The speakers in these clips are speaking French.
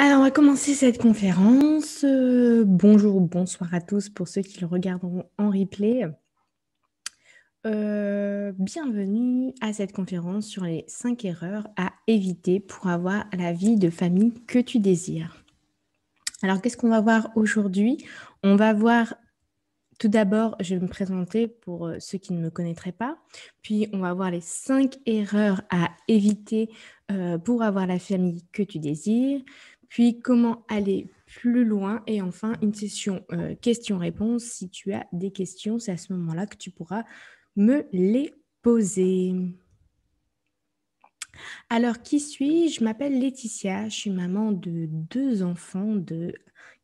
Alors, on va commencer cette conférence. Bonjour ou bonsoir à tous pour ceux qui le regarderont en replay. Bienvenue à cette conférence sur les 5 erreurs à éviter pour avoir la vie de famille que tu désires. Alors, qu'est-ce qu'on va voir aujourd'hui? On va voir tout d'abord, je vais me présenter pour ceux qui ne me connaîtraient pas. Puis, on va voir les 5 erreurs à éviter pour avoir la famille que tu désires. Puis, comment aller plus loin. Et enfin, une session questions-réponses. Si tu as des questions, c'est à ce moment-là que tu pourras me les poser. Alors, qui suis-je? Je m'appelle Laetitia. Je suis maman de 2 enfants de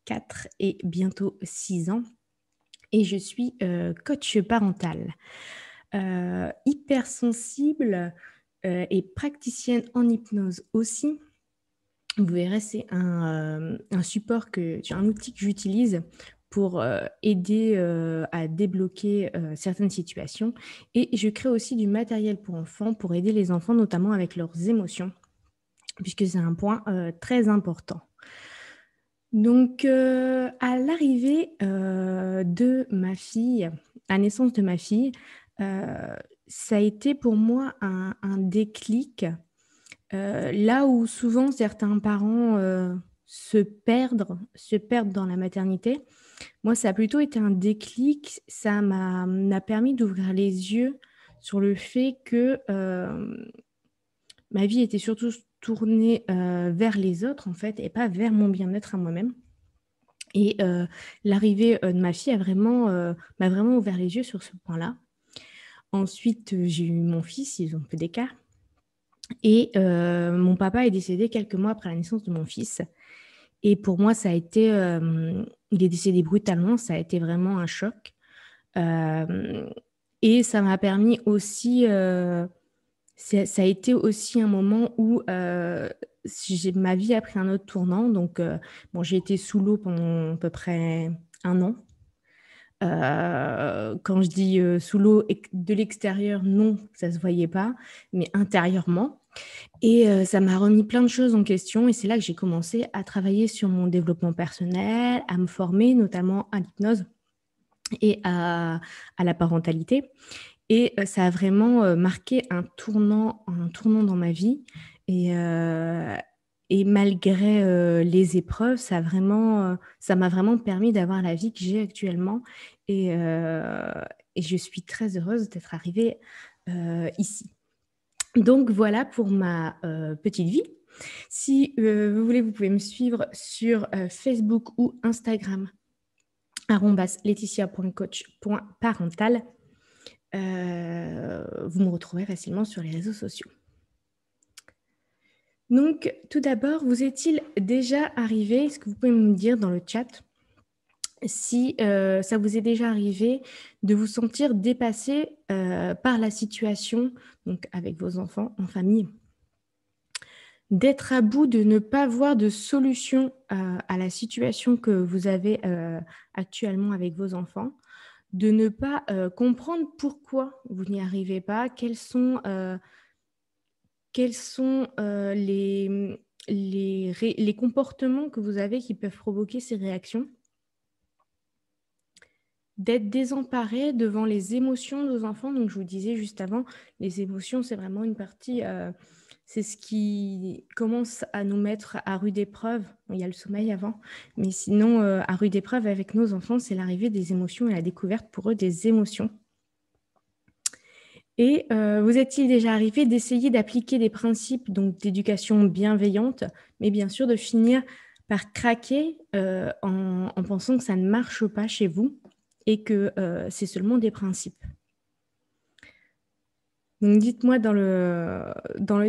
4 et bientôt 6 ans. Et je suis coach parental, hypersensible et praticienne en hypnose aussi. Vous verrez, c'est un support, un outil que j'utilise pour aider à débloquer certaines situations. Et je crée aussi du matériel pour enfants, pour aider les enfants, notamment avec leurs émotions, puisque c'est un point très important. Donc, à l'arrivée de ma fille, à la naissance de ma fille, ça a été pour moi un déclic. Là où souvent certains parents se perdent dans la maternité, moi, ça a plutôt été un déclic. Ça m'a permis d'ouvrir les yeux sur le fait que ma vie était surtout tournée vers les autres, en fait, et pas vers mon bien-être à moi-même. Et l'arrivée de ma fille m'a vraiment ouvert les yeux sur ce point-là. Ensuite, j'ai eu mon fils, ils ont peu d'écart. Et mon papa est décédé quelques mois après la naissance de mon fils. Et pour moi, il est décédé brutalement, ça a été vraiment un choc. Et ça m'a permis aussi, ça a été aussi un moment où ma vie a pris un autre tournant. Donc, j'ai été sous l'eau pendant à peu près 1 an. Quand je dis sous l'eau de l'extérieur, non, ça ne se voyait pas, mais intérieurement. Et ça m'a remis plein de choses en question. Et c'est là que j'ai commencé à travailler sur mon développement personnel, à me former, notamment à l'hypnose et à la parentalité. Et ça a vraiment marqué un tournant dans ma vie. Et malgré les épreuves, ça m'a vraiment permis d'avoir la vie que j'ai actuellement. Et je suis très heureuse d'être arrivée ici. Donc voilà pour ma petite vie. Si vous voulez, vous pouvez me suivre sur Facebook ou Instagram, @laetitia.coach.parental. Vous me retrouverez facilement sur les réseaux sociaux. Donc, tout d'abord, vous est-il déjà arrivé, est-ce que vous pouvez me dire dans le chat si ça vous est déjà arrivé de vous sentir dépassé par la situation, donc avec vos enfants en famille, d'être à bout, de ne pas voir de solution à la situation que vous avez actuellement avec vos enfants, de ne pas comprendre pourquoi vous n'y arrivez pas, quels sont les comportements que vous avez qui peuvent provoquer ces réactions, d'être désemparé devant les émotions de vos enfants. Donc, je vous disais juste avant, les émotions, c'est vraiment une partie, c'est ce qui commence à nous mettre à rude épreuve. Bon, il y a le sommeil avant, mais sinon, à rude épreuve avec nos enfants, c'est l'arrivée des émotions et la découverte pour eux des émotions. Et vous est-il déjà arrivé d'essayer d'appliquer des principes d'éducation bienveillante, mais bien sûr de finir par craquer en pensant que ça ne marche pas chez vous et que c'est seulement des principes? Donc dites-moi dans le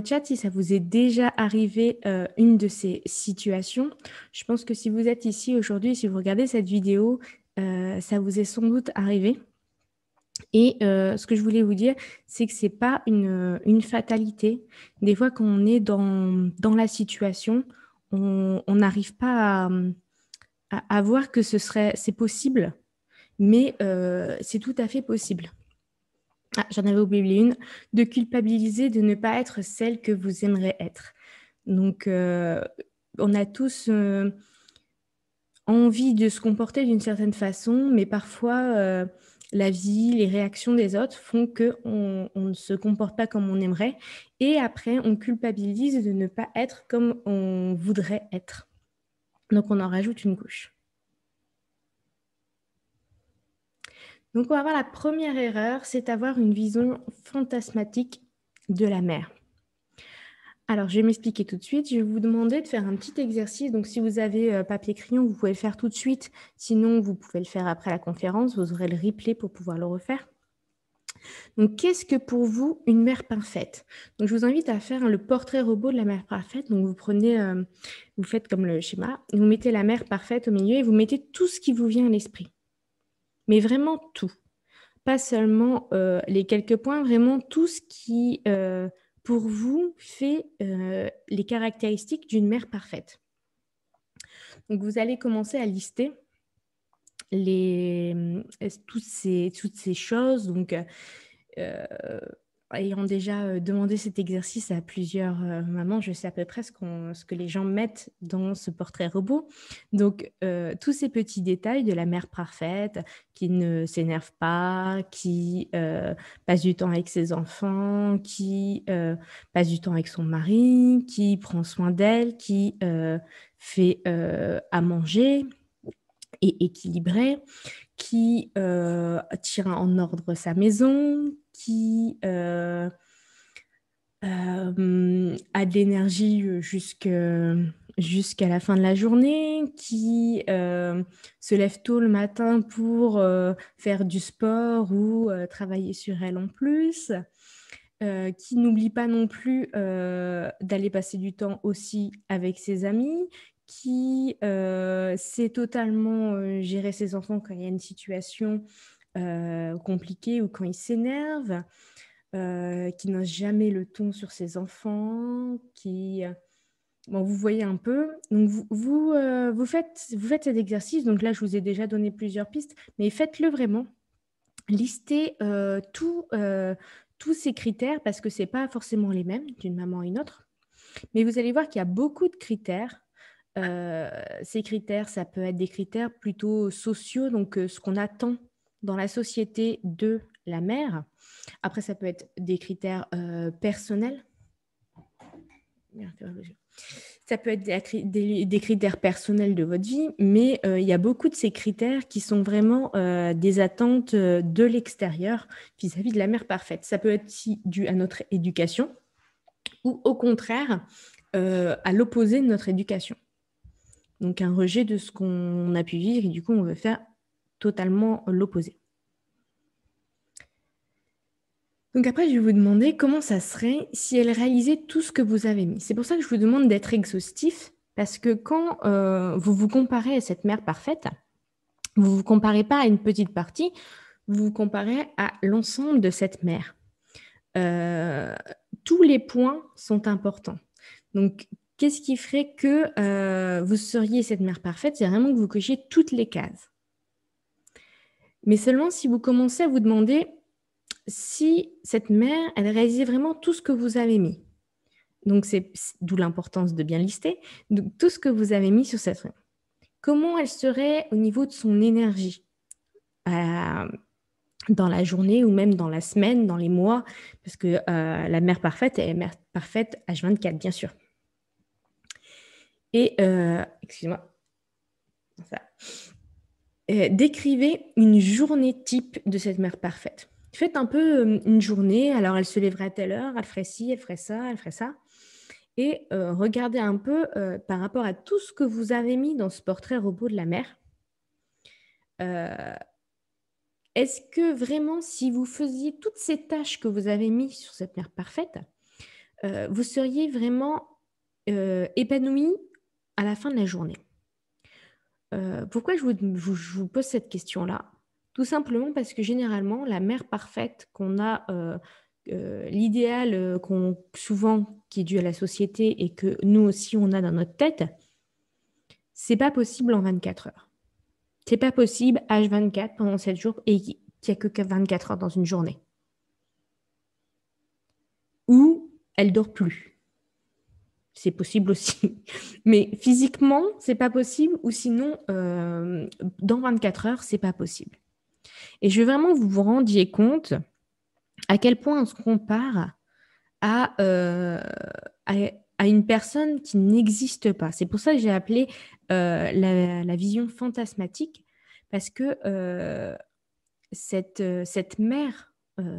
chat si ça vous est déjà arrivé une de ces situations. Je pense que si vous êtes ici aujourd'hui, si vous regardez cette vidéo, ça vous est sans doute arrivé. Et ce que je voulais vous dire, c'est que ce n'est pas une fatalité. Des fois, quand on est dans la situation, on n'arrive pas à voir que c'est possible, mais c'est tout à fait possible. Ah, j'en avais oublié une, de culpabiliser de ne pas être celle que vous aimeriez être. Donc, on a tous envie de se comporter d'une certaine façon, mais parfois la vie, les réactions des autres font qu'on ne se comporte pas comme on aimerait et après on culpabilise de ne pas être comme on voudrait être. Donc on en rajoute une couche. Donc on va voir la première erreur, c'est avoir une vision fantasmatique de la mère. Alors, je vais m'expliquer tout de suite. Je vais vous demander de faire un petit exercice. Donc, si vous avez papier-crayon, vous pouvez le faire tout de suite. Sinon, vous pouvez le faire après la conférence. Vous aurez le replay pour pouvoir le refaire. Donc, qu'est-ce que pour vous une mère parfaite? Donc, je vous invite à faire le portrait robot de la mère parfaite. Donc, vous prenez, vous faites comme le schéma. Vous mettez la mère parfaite au milieu et vous mettez tout ce qui vous vient à l'esprit. Mais vraiment tout. Pas seulement les quelques points, vraiment tout ce qui... pour vous, fait les caractéristiques d'une mère parfaite. Donc, vous allez commencer à lister toutes ces choses. Donc, ayant déjà demandé cet exercice à plusieurs mamans, je sais à peu près ce que les gens mettent dans ce portrait robot. Donc, tous ces petits détails de la mère parfaite qui ne s'énerve pas, qui passe du temps avec ses enfants, qui passe du temps avec son mari, qui prend soin d'elle, qui fait à manger et équilibré, qui tient en ordre sa maison, qui a de l'énergie jusqu'à la fin de la journée, qui se lève tôt le matin pour faire du sport ou travailler sur elle en plus, qui n'oublie pas non plus d'aller passer du temps aussi avec ses amis, qui sait totalement gérer ses enfants quand il y a une situation compliquée ou quand ils s'énervent, qui n'ose jamais le ton sur ses enfants, qui... Bon, vous voyez un peu. Donc, vous faites cet exercice. Donc là, je vous ai déjà donné plusieurs pistes, mais faites-le vraiment. Listez tous ces critères parce que ce n'est pas forcément les mêmes d'une maman à une autre. Mais vous allez voir qu'il y a beaucoup de critères. Ces critères, ça peut être des critères plutôt sociaux, donc ce qu'on attend dans la société de la mère. Après, ça peut être des critères personnels. Ça peut être des critères personnels de votre vie, mais il y a beaucoup de ces critères qui sont vraiment des attentes de l'extérieur vis-à-vis de la mère parfaite. Ça peut être aussi dû à notre éducation ou au contraire à l'opposé de notre éducation. Donc un rejet de ce qu'on a pu vivre et du coup on veut faire totalement l'opposé. Donc après, je vais vous demander comment ça serait si elle réalisait tout ce que vous avez mis. C'est pour ça que je vous demande d'être exhaustif, parce que quand vous vous comparez à cette mère parfaite, vous ne vous comparez pas à une petite partie, vous vous comparez à l'ensemble de cette mère. Tous les points sont importants. Donc, qu'est-ce qui ferait que vous seriez cette mère parfaite? C'est vraiment que vous cochiez toutes les cases. Mais seulement si vous commencez à vous demander si cette mère, elle réalisait vraiment tout ce que vous avez mis. Donc, c'est d'où l'importance de bien lister. Donc, tout ce que vous avez mis sur cette femme. Comment elle serait au niveau de son énergie dans la journée ou même dans la semaine, dans les mois, parce que la mère parfaite, elle est mère parfaite H24, bien sûr. Et, excusez-moi, décrivez une journée type de cette mère parfaite. Faites un peu une journée, alors elle se lèverait à telle heure, elle ferait ci, elle ferait ça, elle ferait ça. Et regardez un peu par rapport à tout ce que vous avez mis dans ce portrait robot de la mère. Est-ce que vraiment, si vous faisiez toutes ces tâches que vous avez mises sur cette mère parfaite, vous seriez vraiment épanoui à la fin de la journée? Pourquoi je vous pose cette question-là? Tout simplement parce que généralement, la mère parfaite qu'on a, l'idéal souvent qui est dû à la société et que nous aussi on a dans notre tête, c'est pas possible en 24 heures. C'est pas possible H24 pendant 7 jours et qu'il n'y a que 24 heures dans une journée. Ou elle dort plus. c'est possible aussi. Mais physiquement, c'est pas possible, ou sinon, dans 24 heures, c'est pas possible. Et je veux vraiment que vous vous rendiez compte à quel point on se compare à, à, à une personne qui n'existe pas. C'est pour ça que j'ai appelé la vision fantasmatique, parce que cette mère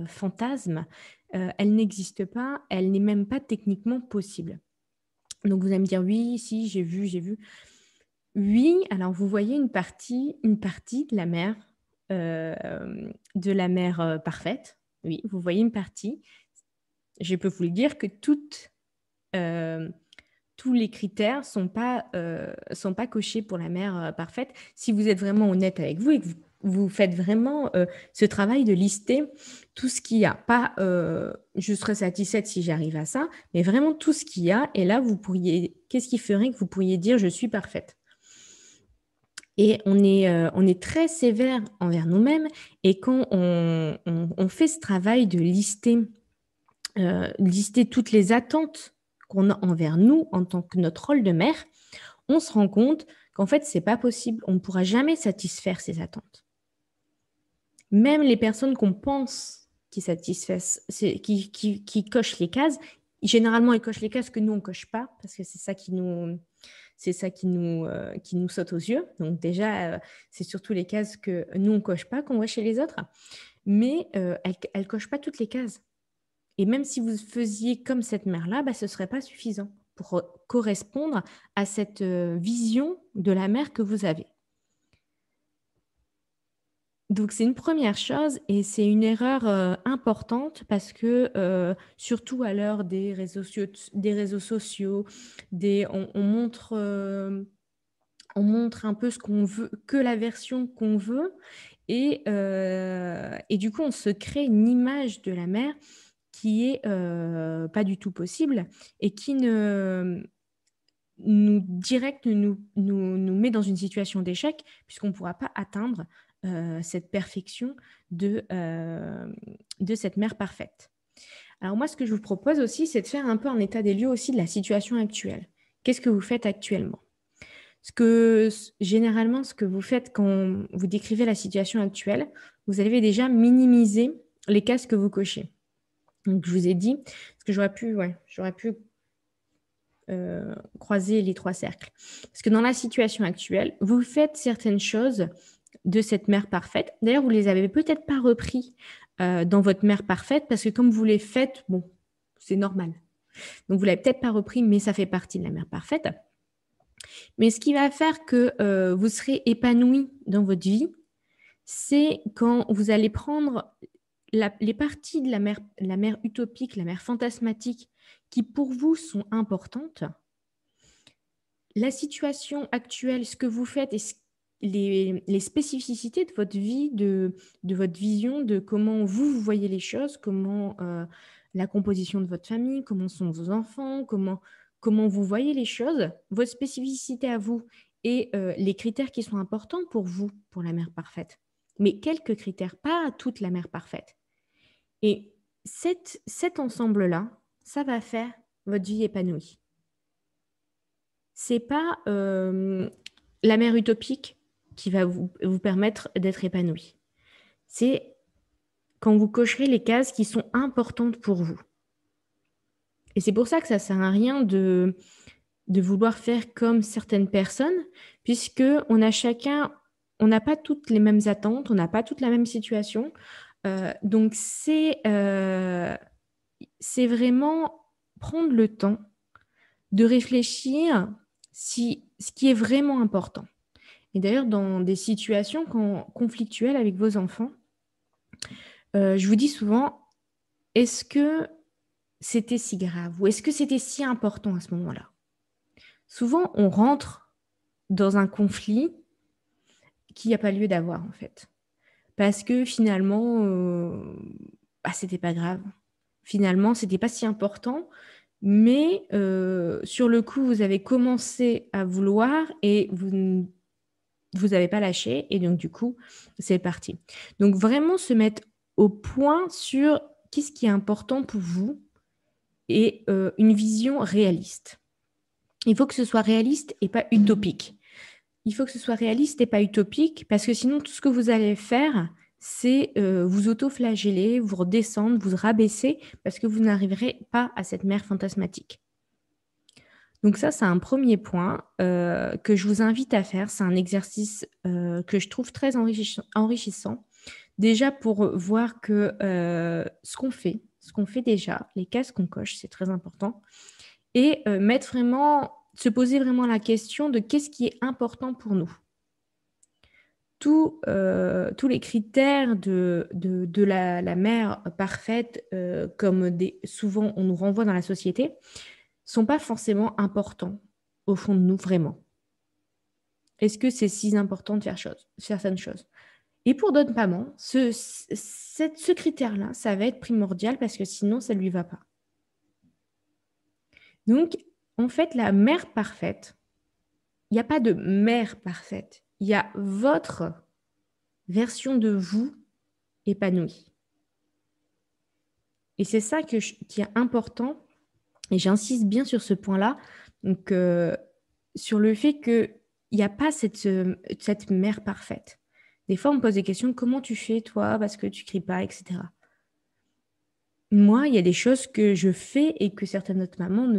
fantasme, elle n'existe pas, elle n'est même pas techniquement possible. Donc vous allez me dire, oui, si, j'ai vu, j'ai vu. Oui, alors vous voyez une partie de la mère parfaite. Oui, vous voyez une partie. Je peux vous le dire que euh, tous les critères ne sont pas cochés pour la mère parfaite. Si vous êtes vraiment honnête avec vous et que vous faites vraiment ce travail de lister tout ce qu'il y a, pas je serais satisfaite si j'arrive à ça, mais vraiment tout ce qu'il y a. Et là, qu'est-ce qui ferait que vous pourriez dire je suis parfaite? Et on est très sévère envers nous-mêmes. Et quand on fait ce travail de lister toutes les attentes qu'on a envers nous en tant que notre rôle de mère, on se rend compte qu'en fait, c'est pas possible. On ne pourra jamais satisfaire ces attentes. Même les personnes qu'on pense qui satisfassent, qui cochent les cases, généralement, ils cochent les cases que nous, on ne coche pas, parce que c'est ça qui nous saute aux yeux. Donc déjà, c'est surtout les cases que nous, on ne coche pas qu'on voit chez les autres. Mais elle ne coche pas toutes les cases. Et même si vous faisiez comme cette mère-là, ce ne serait pas suffisant pour correspondre à cette vision de la mère que vous avez. Donc, c'est une première chose et c'est une erreur importante parce que, surtout à l'heure des réseaux sociaux, on montre un peu ce qu'on veut, que la version qu'on veut. Et du coup, on se crée une image de la mère qui est pas du tout possible et qui nous met dans une situation d'échec puisqu'on ne pourra pas atteindre cette perfection de cette mère parfaite. Alors moi, ce que je vous propose aussi, c'est de faire un peu un état des lieux aussi de la situation actuelle. Qu'est-ce que vous faites actuellement? Généralement, ce que vous faites quand vous décrivez la situation actuelle, vous avez déjà minimisé les cases que vous cochez. Donc, je vous ai dit, parce que j'aurais pu croiser les 3 cercles. Parce que dans la situation actuelle, vous faites certaines choses de cette mère parfaite. D'ailleurs, vous ne les avez peut-être pas repris dans votre mère parfaite, parce que comme vous les faites, bon, c'est normal. Donc, vous ne l'avez peut-être pas repris, mais ça fait partie de la mère parfaite. Mais ce qui va faire que vous serez épanoui dans votre vie, c'est quand vous allez prendre les parties de la mère utopique, la mère fantasmatique, qui pour vous sont importantes, la situation actuelle, ce que vous faites et les spécificités de votre vie, de votre vision, de comment vous voyez les choses, comment la composition de votre famille, comment sont vos enfants, comment vous voyez les choses, votre spécificité à vous et les critères qui sont importants pour vous, pour la mère parfaite. Mais quelques critères, pas toute la mère parfaite. Et cet ensemble-là, ça va faire votre vie épanouie. C'est pas la mère utopique qui va vous permettre d'être épanoui. C'est quand vous cocherez les cases qui sont importantes pour vous. Et c'est pour ça que ça ne sert à rien de vouloir faire comme certaines personnes, puisque on n'a pas toutes les mêmes attentes, on n'a pas toute la même situation. Donc, c'est vraiment prendre le temps de réfléchir ce qui est vraiment important. Et d'ailleurs, dans des situations conflictuelles avec vos enfants, je vous dis souvent, est-ce que c'était si grave ou est-ce que c'était si important à ce moment-là? Souvent, on rentre dans un conflit qui n'a pas lieu d'avoir, en fait. Parce que finalement, c'était pas grave. Finalement, c'était pas si important. Mais sur le coup, vous avez commencé à vouloir et vous n'avez pas lâché. Et donc, du coup, c'est parti. Donc, vraiment se mettre au point sur qu'est-ce qui est important pour vous et une vision réaliste. il faut que ce soit réaliste et pas utopique. Il faut que ce soit réaliste et pas utopique parce que sinon, tout ce que vous allez faire, c'est vous auto-flageller, vous redescendre, vous rabaisser parce que vous n'arriverez pas à cette mer fantasmatique. Donc ça, c'est un premier point que je vous invite à faire. C'est un exercice que je trouve très enrichissant. Déjà pour voir que ce qu'on fait déjà, les cases qu'on coche, c'est très important. Et se poser vraiment la question de qu'est-ce qui est important pour nous. Tous les critères de la mère parfaite, comme souvent on nous renvoie dans la société, sont pas forcément importants au fond de nous, vraiment. Est-ce que c'est si important de faire certaines choses? Et pour d'autres mamans, ce critère-là, ça va être primordial parce que sinon, ça ne lui va pas. Donc, en fait, la mère parfaite, il n'y a pas de mère parfaite. Il y a votre version de vous épanouie. Et c'est ça qui est important. Et j'insiste bien sur ce point-là. Donc, sur le fait qu'il n'y a pas cette mère parfaite. Des fois, on me pose des questions, comment tu fais, toi, parce que tu ne cries pas, etc. Moi, il y a des choses que je fais et que certaines autres mamans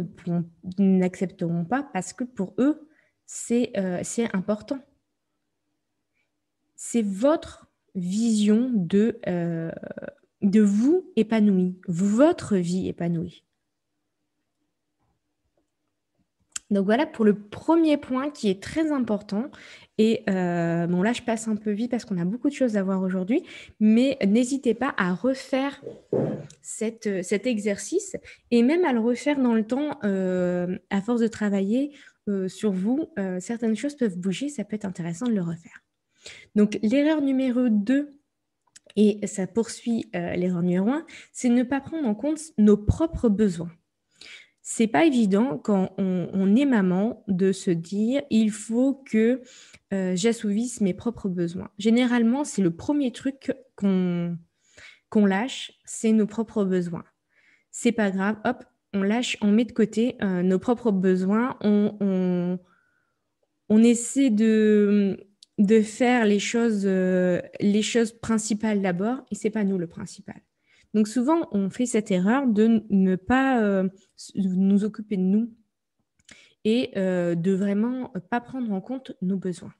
n'accepteront pas parce que pour eux, c'est important. C'est votre vision de vous épanouie, votre vie épanouie. Donc voilà pour le premier point qui est très important. Et bon, là, je passe un peu vite parce qu'on a beaucoup de choses à voir aujourd'hui, mais n'hésitez pas à refaire cet exercice et même à le refaire dans le temps à force de travailler sur vous. Certaines choses peuvent bouger, ça peut être intéressant de le refaire. Donc, l'erreur numéro 2, et ça poursuit l'erreur numéro 1, c'est ne pas prendre en compte nos propres besoins. C'est pas évident quand on est maman de se dire il faut que j'assouvisse mes propres besoins. Généralement, c'est le premier truc qu'on lâche, c'est nos propres besoins. C'est pas grave, hop, on lâche, on met de côté nos propres besoins, on essaie de faire les choses principales d'abord et c'est pas nous le principal. Donc souvent, on fait cette erreur de ne pas nous occuper de nous et de vraiment pas prendre en compte nos besoins.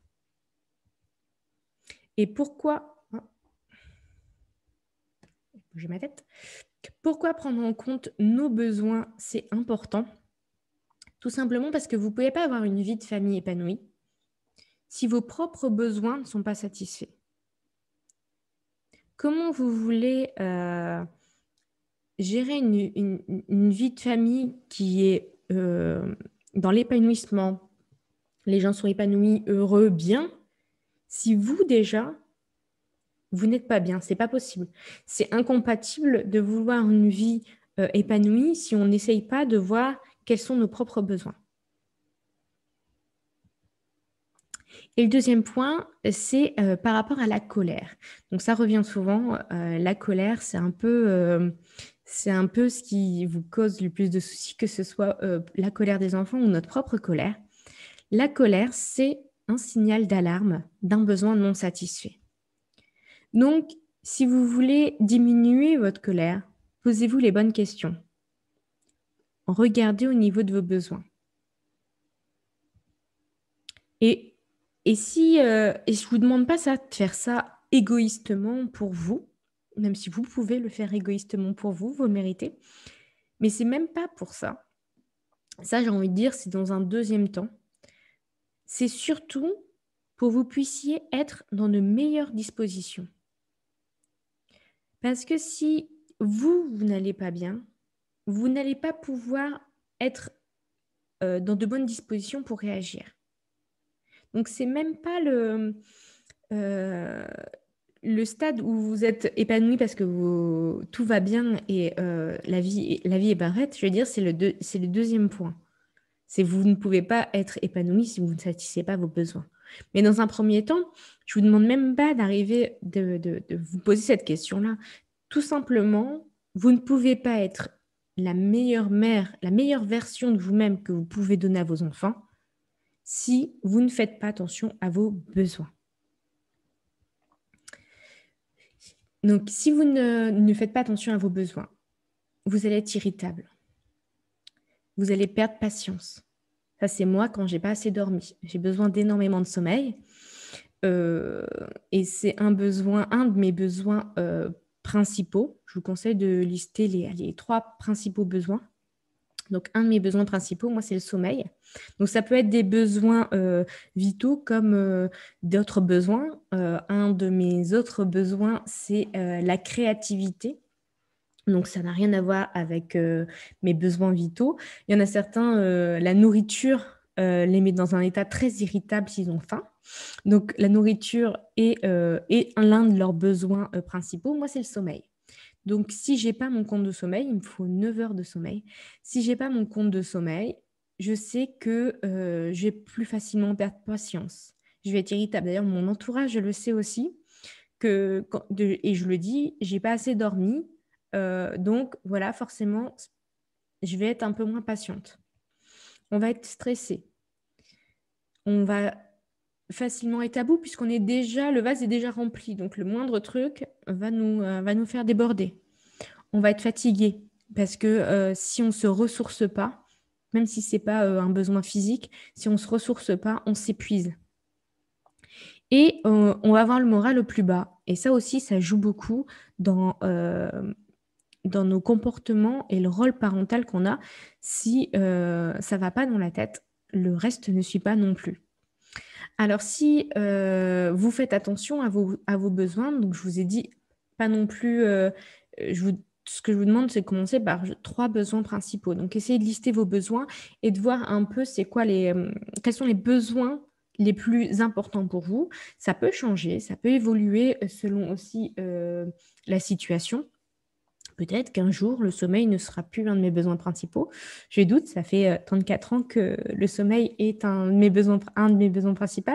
Et pourquoi j'ai ma tête. Pourquoi prendre en compte nos besoins, c'est important? Tout simplement parce que vous ne pouvez pas avoir une vie de famille épanouie si vos propres besoins ne sont pas satisfaits. Comment vous voulez gérer une vie de famille qui est dans l'épanouissement, les gens sont épanouis, heureux, bien, si vous déjà, vous n'êtes pas bien, c'est pas possible. C'est incompatible de vouloir une vie épanouie si on n'essaye pas de voir quels sont nos propres besoins. Et le deuxième point, c'est par rapport à la colère. Donc ça revient souvent, la colère, c'est un peu ce qui vous cause le plus de soucis, que ce soit la colère des enfants ou notre propre colère. La colère, c'est un signal d'alarme d'un besoin non satisfait. Donc, si vous voulez diminuer votre colère, posez-vous les bonnes questions. Regardez au niveau de vos besoins. Et si je ne vous demande pas de faire ça égoïstement pour vous, même si vous pouvez le faire égoïstement pour vous, vous le méritez, mais c'est même pas pour ça. Ça, j'ai envie de dire, c'est dans un deuxième temps. C'est surtout pour que vous puissiez être dans de meilleures dispositions. Parce que si vous n'allez pas bien, vous n'allez pas pouvoir être dans de bonnes dispositions pour réagir. Donc, c'est même pas le stade où vous êtes épanoui parce que tout va bien et la vie est parfaite. Je veux dire, c'est le deuxième point. C'est vous ne pouvez pas être épanoui si vous ne satisfaites pas vos besoins. Mais dans un premier temps, je ne vous demande même pas d'arriver de vous poser cette question-là. Tout simplement, vous ne pouvez pas être la meilleure mère, la meilleure version de vous-même que vous pouvez donner à vos enfants si vous ne faites pas attention à vos besoins. Donc, si vous ne faites pas attention à vos besoins, vous allez être irritable. Vous allez perdre patience. Ça, c'est moi quand j'ai pas assez dormi. J'ai besoin d'énormément de sommeil. Et c'est un de mes besoins principaux. Je vous conseille de lister les 3 principaux besoins. Donc, un de mes besoins principaux, moi, c'est le sommeil. Donc, ça peut être des besoins vitaux comme d'autres besoins. Un de mes autres besoins, c'est la créativité. Donc, ça n'a rien à voir avec mes besoins vitaux. Il y en a certains, la nourriture les met dans un état très irritable s'ils ont faim. Donc, la nourriture est l'un de leurs besoins principaux. Moi, c'est le sommeil. Donc, si je n'ai pas mon compte de sommeil, il me faut 9 heures de sommeil. Si je n'ai pas mon compte de sommeil, je sais que je vais plus facilement perdre patience. Je vais être irritable. D'ailleurs, mon entourage, je le sais aussi. Et je le dis, je n'ai pas assez dormi. Donc, voilà, forcément, je vais être un peu moins patiente. On va être stressé. On va facilement être à bout puisqu'on est déjà, le vase est déjà rempli. Donc, le moindre truc va nous faire déborder. On va être fatigué parce que si on ne se ressource pas, même si ce n'est pas un besoin physique, si on ne se ressource pas, on s'épuise. Et on va avoir le moral au plus bas. Et ça aussi, ça joue beaucoup dans nos comportements et le rôle parental qu'on a. Si ça ne va pas dans la tête, le reste ne suit pas non plus. Alors, si vous faites attention à vos besoins, donc je vous ai dit, pas non plus, ce que je vous demande, c'est de commencer par 3 besoins principaux. Donc, essayez de lister vos besoins et de voir un peu quels sont les besoins les plus importants pour vous. Ça peut changer, ça peut évoluer selon aussi la situation. Peut-être qu'un jour, le sommeil ne sera plus un de mes besoins principaux. Je doute, ça fait 34 ans que le sommeil est un de mes besoins principaux.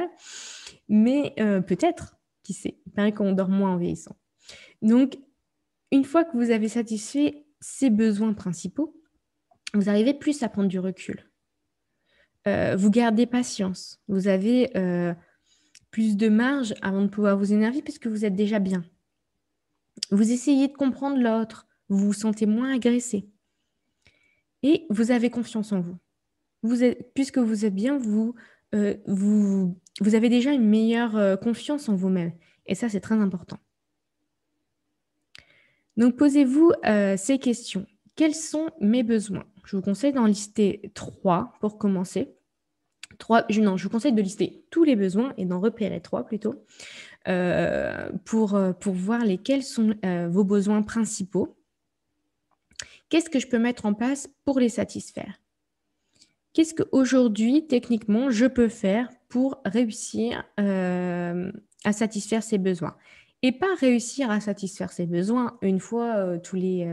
Mais peut-être, qui sait, il paraît qu'on dort moins en vieillissant. Donc, une fois que vous avez satisfait ces besoins principaux, vous arrivez plus à prendre du recul. Vous gardez patience. Vous avez plus de marge avant de pouvoir vous énerver puisque vous êtes déjà bien. Vous essayez de comprendre l'autre. Vous vous sentez moins agressé. Et vous avez confiance en vous. Puisque vous êtes bien, vous avez déjà une meilleure confiance en vous-même. Et ça, c'est très important. Donc, posez-vous ces questions. Quels sont mes besoins? Je vous conseille d'en lister 3 pour commencer. Je vous conseille de lister tous les besoins et d'en repérer 3 plutôt pour voir lesquels sont vos besoins principaux. Qu'est-ce que je peux mettre en place pour les satisfaire? Qu'est-ce qu'aujourd'hui, techniquement, je peux faire pour réussir à satisfaire ces besoins? Et pas réussir à satisfaire ces besoins une fois tous les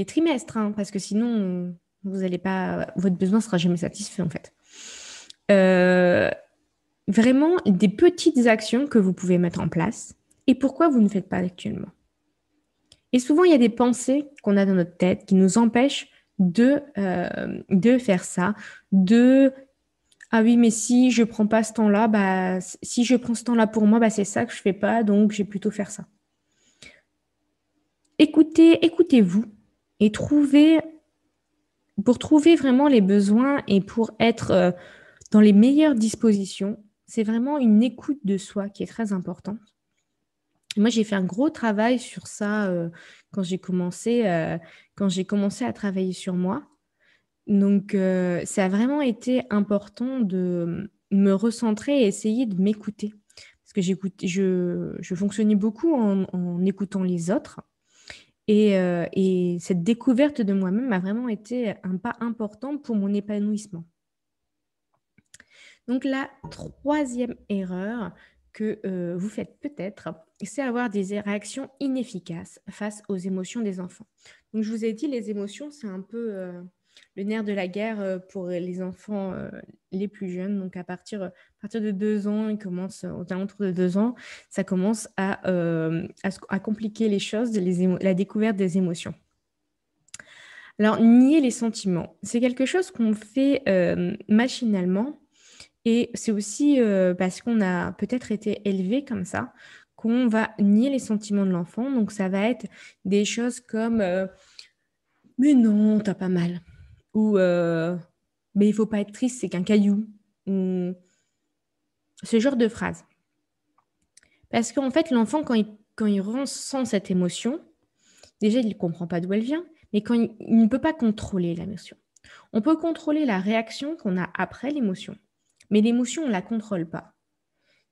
trimestres, hein, parce que sinon, votre besoin ne sera jamais satisfait en fait. Vraiment, des petites actions que vous pouvez mettre en place et pourquoi vous ne faites pas actuellement. Et souvent, il y a des pensées qu'on a dans notre tête qui nous empêchent de faire ça, ah oui, mais si je prends pas ce temps-là, si je prends ce temps-là pour moi, c'est ça que je fais pas, donc je vais plutôt faire ça. Écoutez-vous et pour trouver vraiment les besoins et pour être dans les meilleures dispositions, c'est vraiment une écoute de soi qui est très importante. Moi, j'ai fait un gros travail sur ça quand j'ai commencé à travailler sur moi. Donc, ça a vraiment été important de me recentrer et essayer de m'écouter. Parce que je fonctionnais beaucoup en écoutant les autres. Et cette découverte de moi-même a vraiment été un pas important pour mon épanouissement. Donc, la 3e erreur que vous faites peut-être, c'est avoir des réactions inefficaces face aux émotions des enfants. Donc, je vous ai dit, les émotions, c'est un peu le nerf de la guerre pour les enfants les plus jeunes. Donc, à partir de 2 ans, ils commencent aux alentours de 2 ans, ça commence à compliquer les choses, la découverte des émotions. Alors, nier les sentiments, c'est quelque chose qu'on fait machinalement et c'est aussi parce qu'on a peut-être été élevé comme ça qu'on va nier les sentiments de l'enfant. Donc, ça va être des choses comme mais non, t'as pas mal. Ou mais il faut pas être triste, c'est qu'un caillou. Ou ce genre de phrases. Parce qu'en fait, l'enfant, quand il ressent cette émotion, déjà, il ne comprend pas d'où elle vient, mais quand il ne peut pas contrôler l'émotion. On peut contrôler la réaction qu'on a après l'émotion, mais l'émotion, on ne la contrôle pas.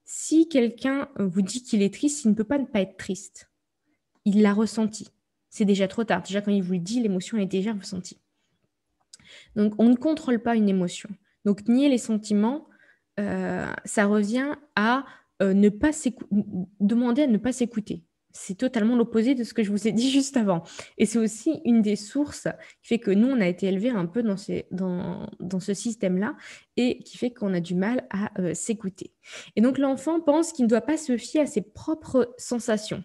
Si quelqu'un vous dit qu'il est triste, il ne peut pas ne pas être triste. Il l'a ressenti. C'est déjà trop tard. Déjà, quand il vous le dit, l'émotion est déjà ressentie. Donc, on ne contrôle pas une émotion. Donc, nier les sentiments, ça revient à ne pas demander à ne pas s'écouter. C'est totalement l'opposé de ce que je vous ai dit juste avant. Et c'est aussi une des sources qui fait que nous, on a été élevés un peu dans ce système-là et qui fait qu'on a du mal à s'écouter. Et donc, l'enfant pense qu'il ne doit pas se fier à ses propres sensations.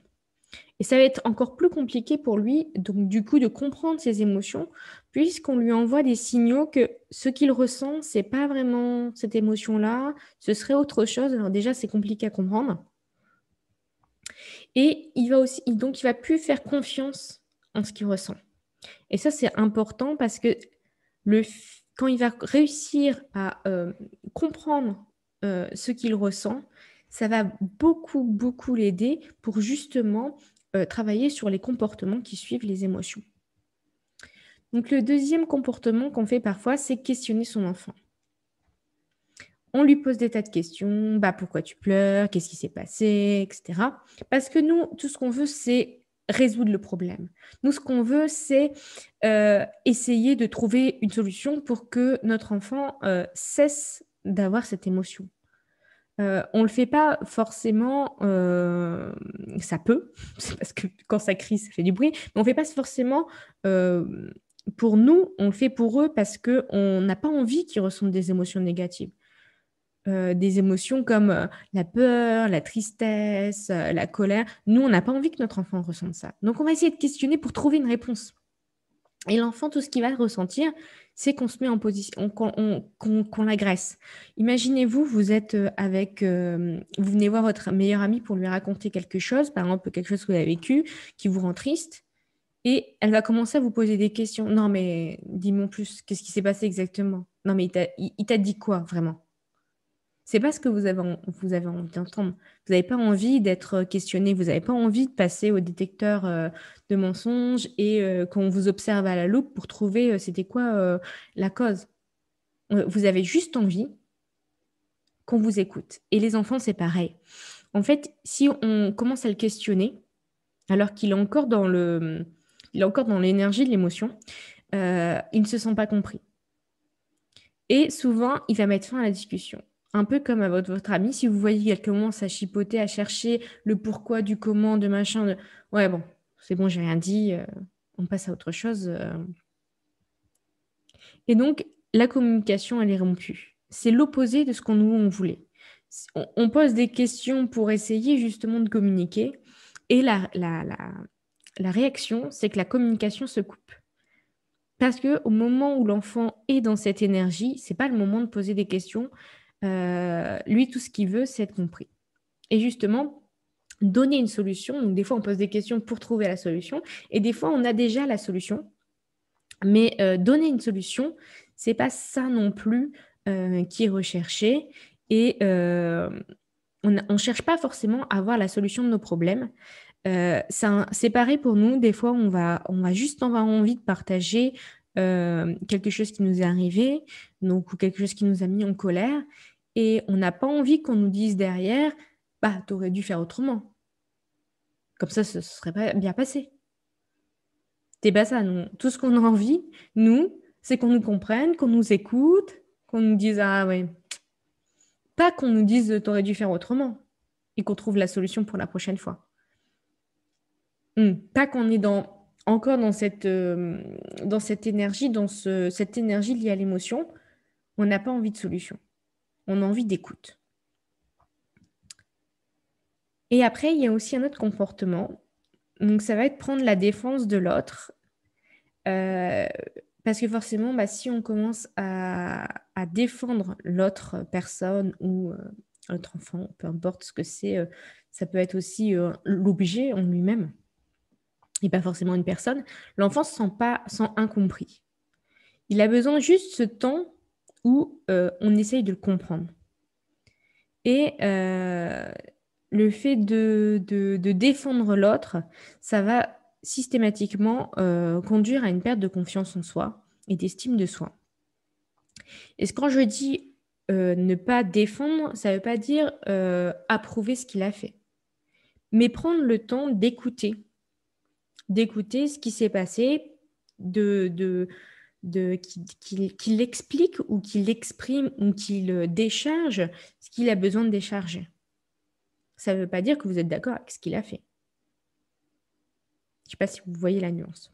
Et ça va être encore plus compliqué pour lui, donc du coup, de comprendre ses émotions, puisqu'on lui envoie des signaux que ce qu'il ressent, c'est pas vraiment cette émotion-là, ce serait autre chose. Alors déjà, c'est compliqué à comprendre. Et donc il va plus faire confiance en ce qu'il ressent. Et ça, c'est important parce que quand il va réussir à comprendre ce qu'il ressent, ça va beaucoup, beaucoup l'aider pour justement travailler sur les comportements qui suivent les émotions. Donc, le deuxième comportement qu'on fait parfois, c'est questionner son enfant. On lui pose des tas de questions. Bah, pourquoi tu pleures? Qu'est-ce qui s'est passé? Etc. Parce que nous, tout ce qu'on veut, c'est résoudre le problème. Nous, ce qu'on veut, c'est essayer de trouver une solution pour que notre enfant cesse d'avoir cette émotion. On ne le fait pas forcément, ça peut, parce que quand ça crie, ça fait du bruit, mais on ne fait pas forcément pour nous, on le fait pour eux parce qu'on n'a pas envie qu'ils ressentent des émotions négatives. Des émotions comme la peur, la tristesse, la colère. Nous, on n'a pas envie que notre enfant ressente ça. Donc, on va essayer de questionner pour trouver une réponse. Et l'enfant, tout ce qu'il va ressentir, c'est qu'on se met en position, qu'on l'agresse. Imaginez-vous, vous êtes vous venez voir votre meilleur ami pour lui raconter quelque chose, par exemple quelque chose que vous avez vécu, qui vous rend triste, et elle va commencer à vous poser des questions. Non, mais dis-moi plus, qu'est-ce qui s'est passé exactement? Non, mais il t'a dit quoi vraiment? C'est pas ce que vous avez envie d'entendre. Vous n'avez pas envie d'être questionné, vous n'avez pas envie de passer au détecteur de mensonges et qu'on vous observe à la loupe pour trouver c'était quoi la cause. Vous avez juste envie qu'on vous écoute. Et les enfants, c'est pareil. En fait, si on commence à le questionner, alors qu'il est encore il est encore dans l'énergie de l'émotion, il ne se sent pas compris. Et souvent, il va mettre fin à la discussion. Un peu comme à votre ami, si vous voyez qu'elle commence à chipoter, à chercher le pourquoi du comment, de machin, ouais, bon, c'est bon, j'ai rien dit, on passe à autre chose. Et donc, la communication, elle est rompue. C'est l'opposé de ce qu'on nous, on voulait. On pose des questions pour essayer justement de communiquer. Et la réaction, c'est que la communication se coupe. Parce que au moment où l'enfant est dans cette énergie, c'est pas le moment de poser des questions. Lui, tout ce qu'il veut, c'est être compris. Et justement, donner une solution. Donc, des fois, on pose des questions pour trouver la solution. Et des fois, on a déjà la solution. Mais donner une solution, c'est pas ça non plus qui est recherché. Et on ne cherche pas forcément à avoir la solution de nos problèmes. C'est pareil pour nous. Des fois, on va juste avoir envie de partager quelque chose qui nous est arrivé, donc, ou quelque chose qui nous a mis en colère. Et on n'a pas envie qu'on nous dise derrière, bah, t'aurais dû faire autrement. Comme ça, ce serait pas bien passé. C'est pas ça, non. Tout ce qu'on a envie, nous, c'est qu'on nous comprenne, qu'on nous écoute, qu'on nous dise, ah ouais. Pas qu'on nous dise, t'aurais dû faire autrement. Et qu'on trouve la solution pour la prochaine fois. Pas qu'on est encore dans cette énergie, cette énergie liée à l'émotion. On n'a pas envie de solution. On a envie d'écoute. Et après, il y a aussi un autre comportement. Donc, ça va être prendre la défense de l'autre Euh, Parce que forcément, bah, si on commence à défendre l'autre personne ou l'autre enfant, peu importe ce que c'est, ça peut être aussi l'objet en lui-même et pas forcément une personne, l'enfant se sent incompris. Il a besoin juste ce temps où on essaye de le comprendre. Et le fait de défendre l'autre, ça va systématiquement conduire à une perte de confiance en soi et d'estime de soi. Et quand je dis ne pas défendre, ça ne veut pas dire approuver ce qu'il a fait, mais prendre le temps d'écouter ce qui s'est passé, qu'il explique ou qu'il exprime ou qu'il décharge ce qu'il a besoin de décharger. Ça ne veut pas dire que vous êtes d'accord avec ce qu'il a fait. Je ne sais pas si vous voyez la nuance.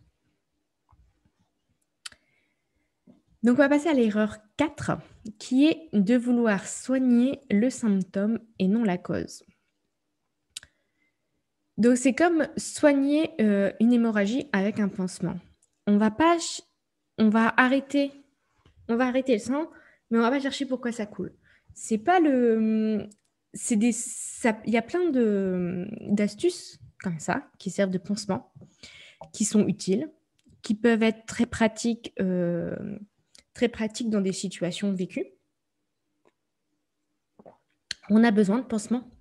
Donc, on va passer à l'erreur 4, qui est de vouloir soigner le symptôme et non la cause. Donc, c'est comme soigner une hémorragie avec un pansement. On va arrêter le sang, mais on va pas chercher pourquoi ça coule. C'est pas le... Il y a plein d'astuces comme ça qui servent de pansement, qui sont utiles, qui peuvent être très pratiques dans des situations vécues. On a besoin de pansement.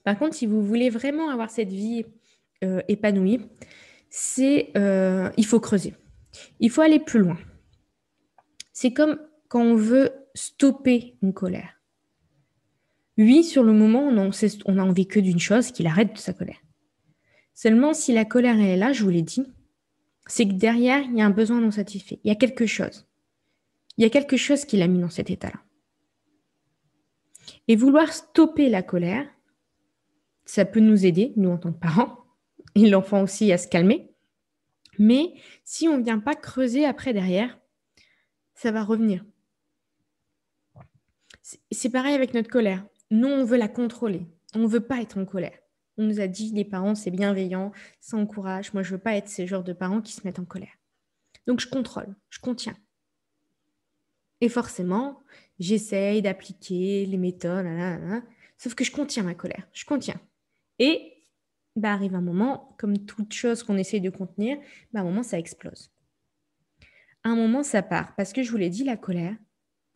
Par contre, si vous voulez vraiment avoir cette vie épanouie, il faut creuser. Il faut aller plus loin. C'est comme quand on veut stopper une colère. Oui, sur le moment, on a envie que d'une chose, qu'il arrête de sa colère. Seulement, si la colère elle est là, je vous l'ai dit, c'est que derrière, il y a un besoin non satisfait. Il y a quelque chose. Il y a quelque chose qui l'a mis dans cet état-là. Et vouloir stopper la colère, ça peut nous aider, nous en tant que parents, et l'enfant aussi à se calmer. Mais si on ne vient pas creuser après derrière, ça va revenir. C'est pareil avec notre colère. Nous, on veut la contrôler. On ne veut pas être en colère. On nous a dit, les parents, c'est bienveillant, ça encourage. Moi, je ne veux pas être ces genres de parents qui se mettent en colère. Donc, je contrôle, je contiens. Et forcément, j'essaye d'appliquer les méthodes, sauf que je contiens ma colère. Je contiens. Et arrive un moment, comme toute chose qu'on essaye de contenir, à un moment, ça explose. À un moment, ça part. Parce que je vous l'ai dit, la colère,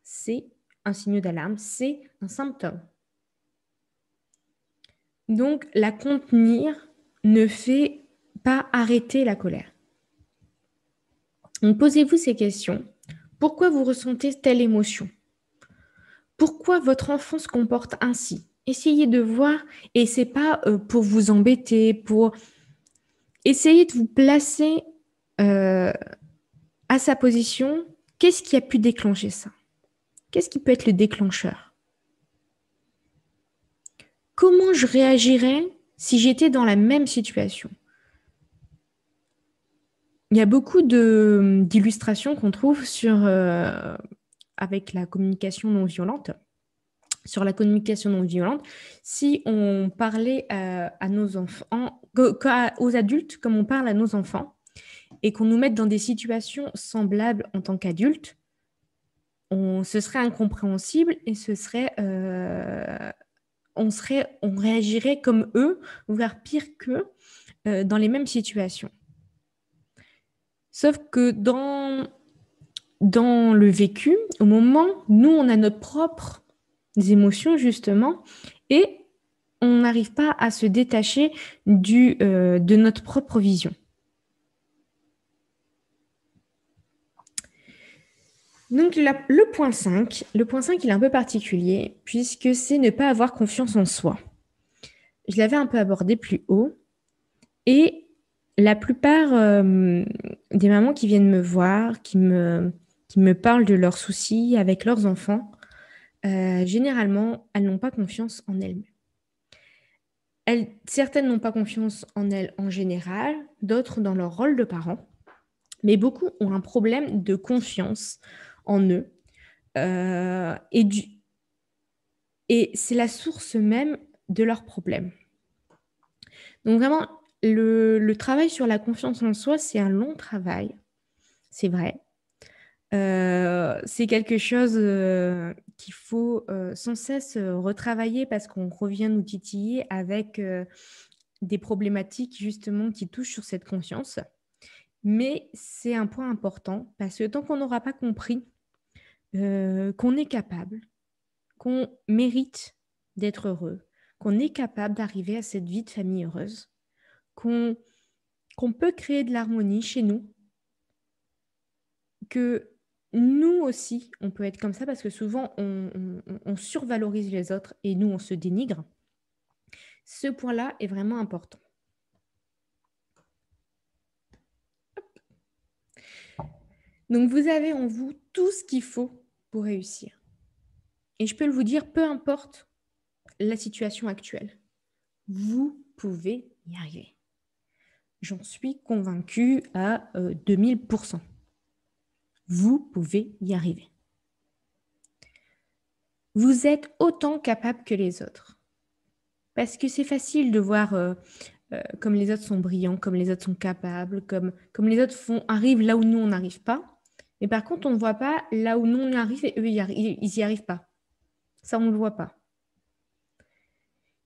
c'est un signe d'alarme, c'est un symptôme. Donc, la contenir ne fait pas arrêter la colère. Donc, posez-vous ces questions. Pourquoi vous ressentez telle émotion? Pourquoi votre enfant se comporte ainsi? Essayez de voir, et c'est pas pour vous embêter, pour essayer de vous placer à sa position. Qu'est-ce qui a pu déclencher ça? Qu'est-ce qui peut être le déclencheur? Comment je réagirais si j'étais dans la même situation? Il y a beaucoup d'illustrations qu'on trouve avec la communication non violente. Sur la communication non violente, si on parlait à nos enfants, aux adultes comme on parle à nos enfants, et qu'on nous mette dans des situations semblables en tant qu'adultes, ce serait incompréhensible et on réagirait comme eux, voire pire qu'eux, dans les mêmes situations. Sauf que dans le vécu, au moment, nous, on a nos propres émotions, justement, et on n'arrive pas à se détacher de notre propre vision. Donc, le point 5, il est un peu particulier, puisque c'est ne pas avoir confiance en soi. Je l'avais un peu abordé plus haut, et la plupart des mamans qui viennent me voir, qui me parlent de leurs soucis avec leurs enfants, généralement, elles n'ont pas confiance en elles-mêmes. Certaines n'ont pas confiance en elles en général, d'autres dans leur rôle de parents, mais beaucoup ont un problème de confiance en eux. Et c'est la source même de leurs problèmes. Donc vraiment, le travail sur la confiance en soi, c'est un long travail. c'est vrai. C'est quelque chose qu'il faut sans cesse retravailler parce qu'on revient nous titiller avec des problématiques justement qui touchent sur cette conscience. Mais c'est un point important parce que tant qu'on n'aura pas compris qu'on est capable, qu'on mérite d'être heureux, qu'on est capable d'arriver à cette vie de famille heureuse, qu'on peut créer de l'harmonie chez nous, que nous aussi, on peut être comme ça parce que souvent, on survalorise les autres et nous, on se dénigre. Ce point-là est vraiment important. Donc, vous avez en vous tout ce qu'il faut pour réussir. Et je peux vous dire, peu importe la situation actuelle, vous pouvez y arriver. J'en suis convaincue à 2000%. Vous pouvez y arriver. Vous êtes autant capable que les autres. Parce que c'est facile de voir comme les autres sont brillants, comme les autres sont capables, comme les autres arrivent là où nous, on n'arrive pas. Mais par contre, on ne voit pas là où nous, on arrive et eux, ils n'y arrivent pas. Ça, on ne le voit pas.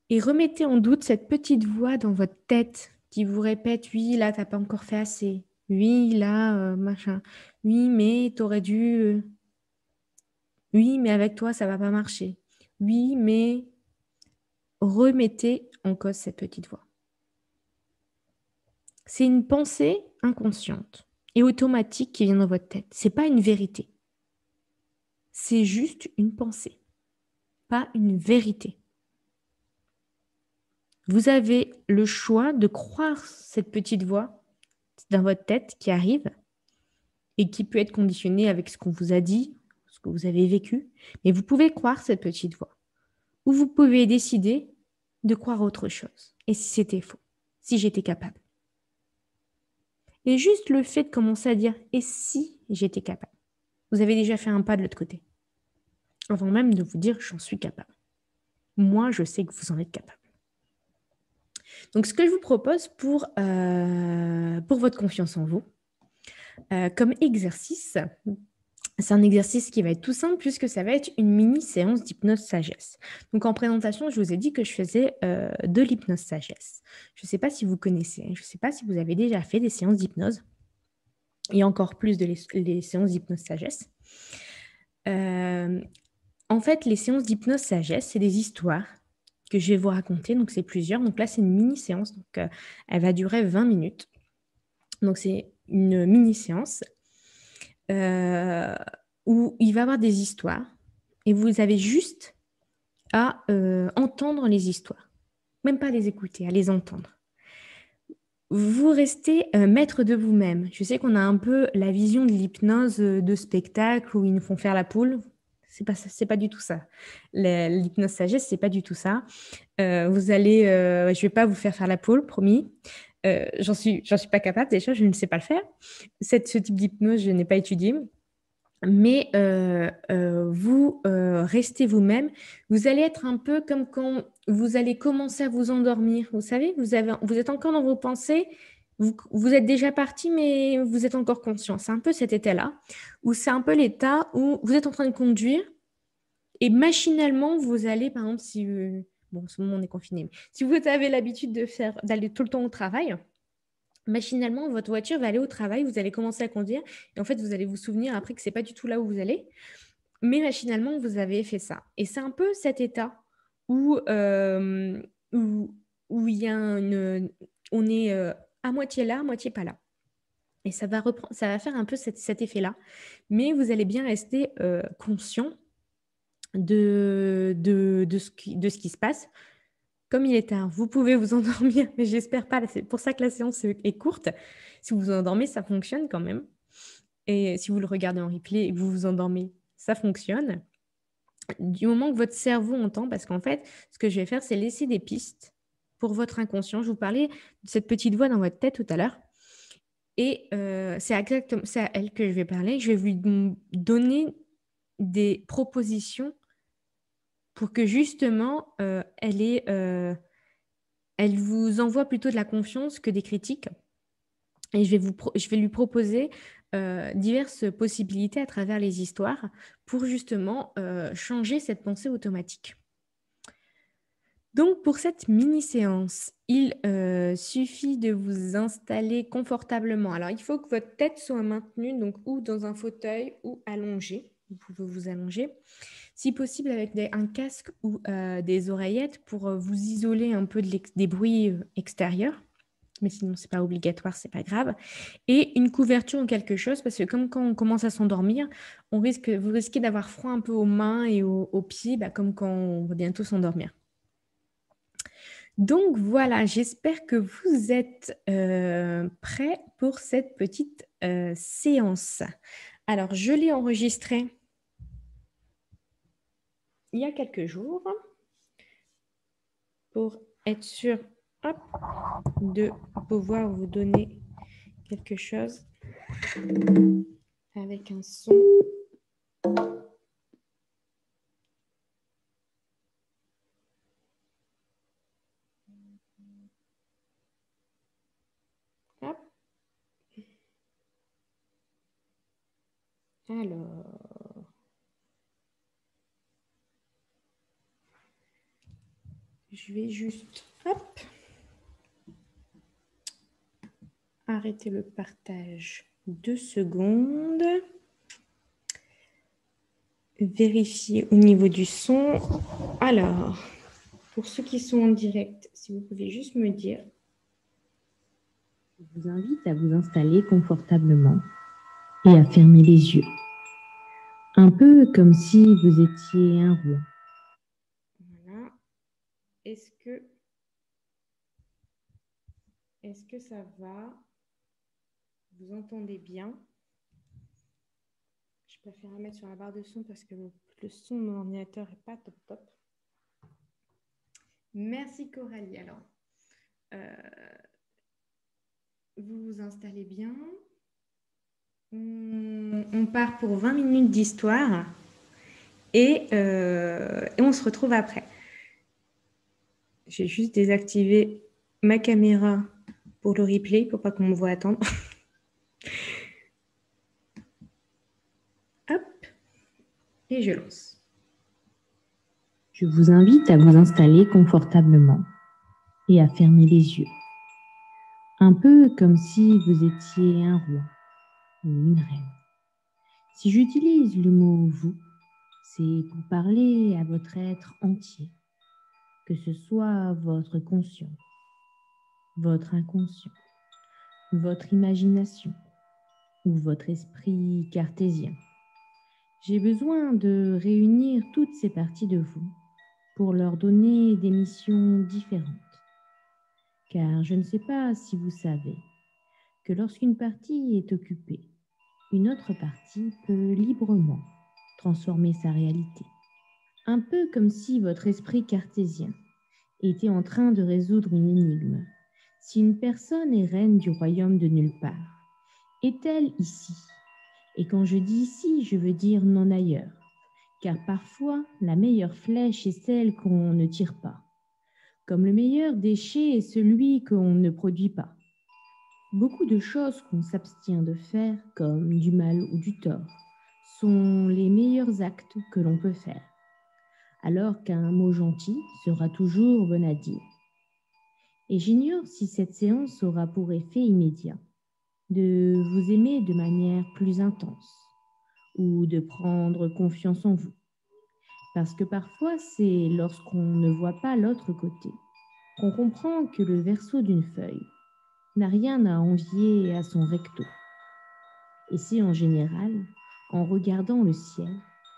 Et remettez en doute cette petite voix dans votre tête qui vous répète, oui, là, tu n'as pas encore fait assez. Oui, là, machin. Oui, mais tu aurais dû... Oui, mais avec toi, ça ne va pas marcher. Oui, mais remettez en cause cette petite voix. C'est une pensée inconsciente et automatique qui vient dans votre tête. Ce n'est pas une vérité. C'est juste une pensée, pas une vérité. Vous avez le choix de croire cette petite voix dans votre tête qui arrive et qui peut être conditionnée avec ce qu'on vous a dit, ce que vous avez vécu. Mais vous pouvez croire cette petite voix. Ou vous pouvez décider de croire autre chose. Et si c'était faux, si j'étais capable. Et juste le fait de commencer à dire « et si j'étais capable ?» Vous avez déjà fait un pas de l'autre côté. Avant même de vous dire « j'en suis capable ». Moi, je sais que vous en êtes capable. Donc, ce que je vous propose pour votre confiance en vous, comme exercice, c'est un exercice qui va être tout simple puisque ça va être une mini séance d'hypnose sagesse. Donc, en présentation, je vous ai dit que je faisais de l'hypnose sagesse. Je ne sais pas si vous connaissez, je ne sais pas si vous avez déjà fait des séances d'hypnose et encore plus les séances d'hypnose sagesse. En fait, les séances d'hypnose sagesse, c'est des histoires que je vais vous raconter. Donc, c'est plusieurs. Donc là, c'est une mini-séance. Donc, elle va durer 20 minutes. Donc, c'est une mini-séance où il va y avoir des histoires. Et vous avez juste à entendre les histoires. Même pas à les écouter, à les entendre. Vous restez maître de vous-même. Je sais qu'on a un peu la vision de l'hypnose de spectacle où ils nous font faire la poule. C'est pas du tout ça. L'hypnose sagesse, c'est pas du tout ça. Vous allez, je vais pas vous faire la poule, promis. J'en suis pas capable déjà, je ne sais pas le faire. Ce type d'hypnose, je n'ai pas étudié. Mais vous restez vous-même. Vous allez être un peu comme quand vous allez commencer à vous endormir. Vous savez, vous êtes encore dans vos pensées. Vous êtes déjà parti, mais vous êtes encore conscient. C'est un peu cet état-là, où c'est un peu l'état où vous êtes en train de conduire et machinalement, vous allez, par exemple, bon, en ce moment, on est confiné, mais si vous avez l'habitude d'aller tout le temps au travail, machinalement, votre voiture va aller au travail, vous allez commencer à conduire et en fait, vous allez vous souvenir après que ce n'est pas du tout là où vous allez, mais machinalement, vous avez fait ça. Et c'est un peu cet état où il y a on est à moitié là, à moitié pas là. Et ça va faire un peu cet effet-là. Mais vous allez bien rester conscient de ce qui se passe. Comme il est tard, vous pouvez vous endormir, mais j'espère pas. C'est pour ça que la séance est courte. Si vous vous endormez, ça fonctionne quand même. Et si vous le regardez en replay et que vous vous endormez, ça fonctionne. Du moment que votre cerveau entend, parce qu'en fait, ce que je vais faire, c'est laisser des pistes pour votre inconscient. Je vous parlais de cette petite voix dans votre tête tout à l'heure. Et c'est à elle que je vais parler. Je vais vous donner des propositions pour que justement, elle vous envoie plutôt de la confiance que des critiques. Et je vais lui proposer diverses possibilités à travers les histoires pour justement changer cette pensée automatique. Donc, pour cette mini-séance, il suffit de vous installer confortablement. Alors, il faut que votre tête soit maintenue, donc ou dans un fauteuil ou allongée. Vous pouvez vous allonger. Si possible, avec un casque ou des oreillettes pour vous isoler un peu des bruits extérieurs. Mais sinon, ce n'est pas obligatoire, ce n'est pas grave. Et une couverture ou quelque chose, parce que comme quand on commence à s'endormir, vous risquez d'avoir froid un peu aux mains et aux pieds, comme quand on va bientôt s'endormir. Donc voilà, j'espère que vous êtes prêts pour cette petite séance. Alors, je l'ai enregistrée il y a quelques jours pour être sûr de pouvoir vous donner quelque chose avec un son. Hop. Alors, je vais juste arrêter le partage 2 secondes. Vérifier au niveau du son. Alors, pour ceux qui sont en direct, si vous pouvez juste me dire. Je vous invite à vous installer confortablement et à fermer les yeux. Un peu comme si vous étiez un roi. Voilà. Est-ce que ça va? Vous entendez bien? Je préfère mettre sur la barre de son parce que le son de mon ordinateur n'est pas top top. Merci Coralie. Alors, vous vous installez bien. On part pour 20 minutes d'histoire et on se retrouve après. J'ai juste désactivé ma caméra pour le replay pour pas qu'on me voit attendre. Hop, et je lance. Je vous invite à vous installer confortablement et à fermer les yeux. Un peu comme si vous étiez un roi ou une reine. Si j'utilise le mot « vous », c'est pour parler à votre être entier, que ce soit votre conscient, votre inconscient, votre imagination ou votre esprit cartésien. J'ai besoin de réunir toutes ces parties de vous pour leur donner des missions différentes. Car je ne sais pas si vous savez que lorsqu'une partie est occupée, une autre partie peut librement transformer sa réalité. Un peu comme si votre esprit cartésien était en train de résoudre une énigme. Si une personne est reine du royaume de nulle part, est-elle ici? Et quand je dis ici, je veux dire non ailleurs. Car parfois, la meilleure flèche est celle qu'on ne tire pas. Comme le meilleur déchet est celui qu'on ne produit pas. Beaucoup de choses qu'on s'abstient de faire, comme du mal ou du tort, sont les meilleurs actes que l'on peut faire. Alors qu'un mot gentil sera toujours bon à dire. Et j'ignore si cette séance aura pour effet immédiat de vous aimer de manière plus intense ou de prendre confiance en vous. Parce que parfois, c'est lorsqu'on ne voit pas l'autre côté qu'on comprend que le verso d'une feuille n'a rien à envier à son recto. Et c'est en général, en regardant le ciel,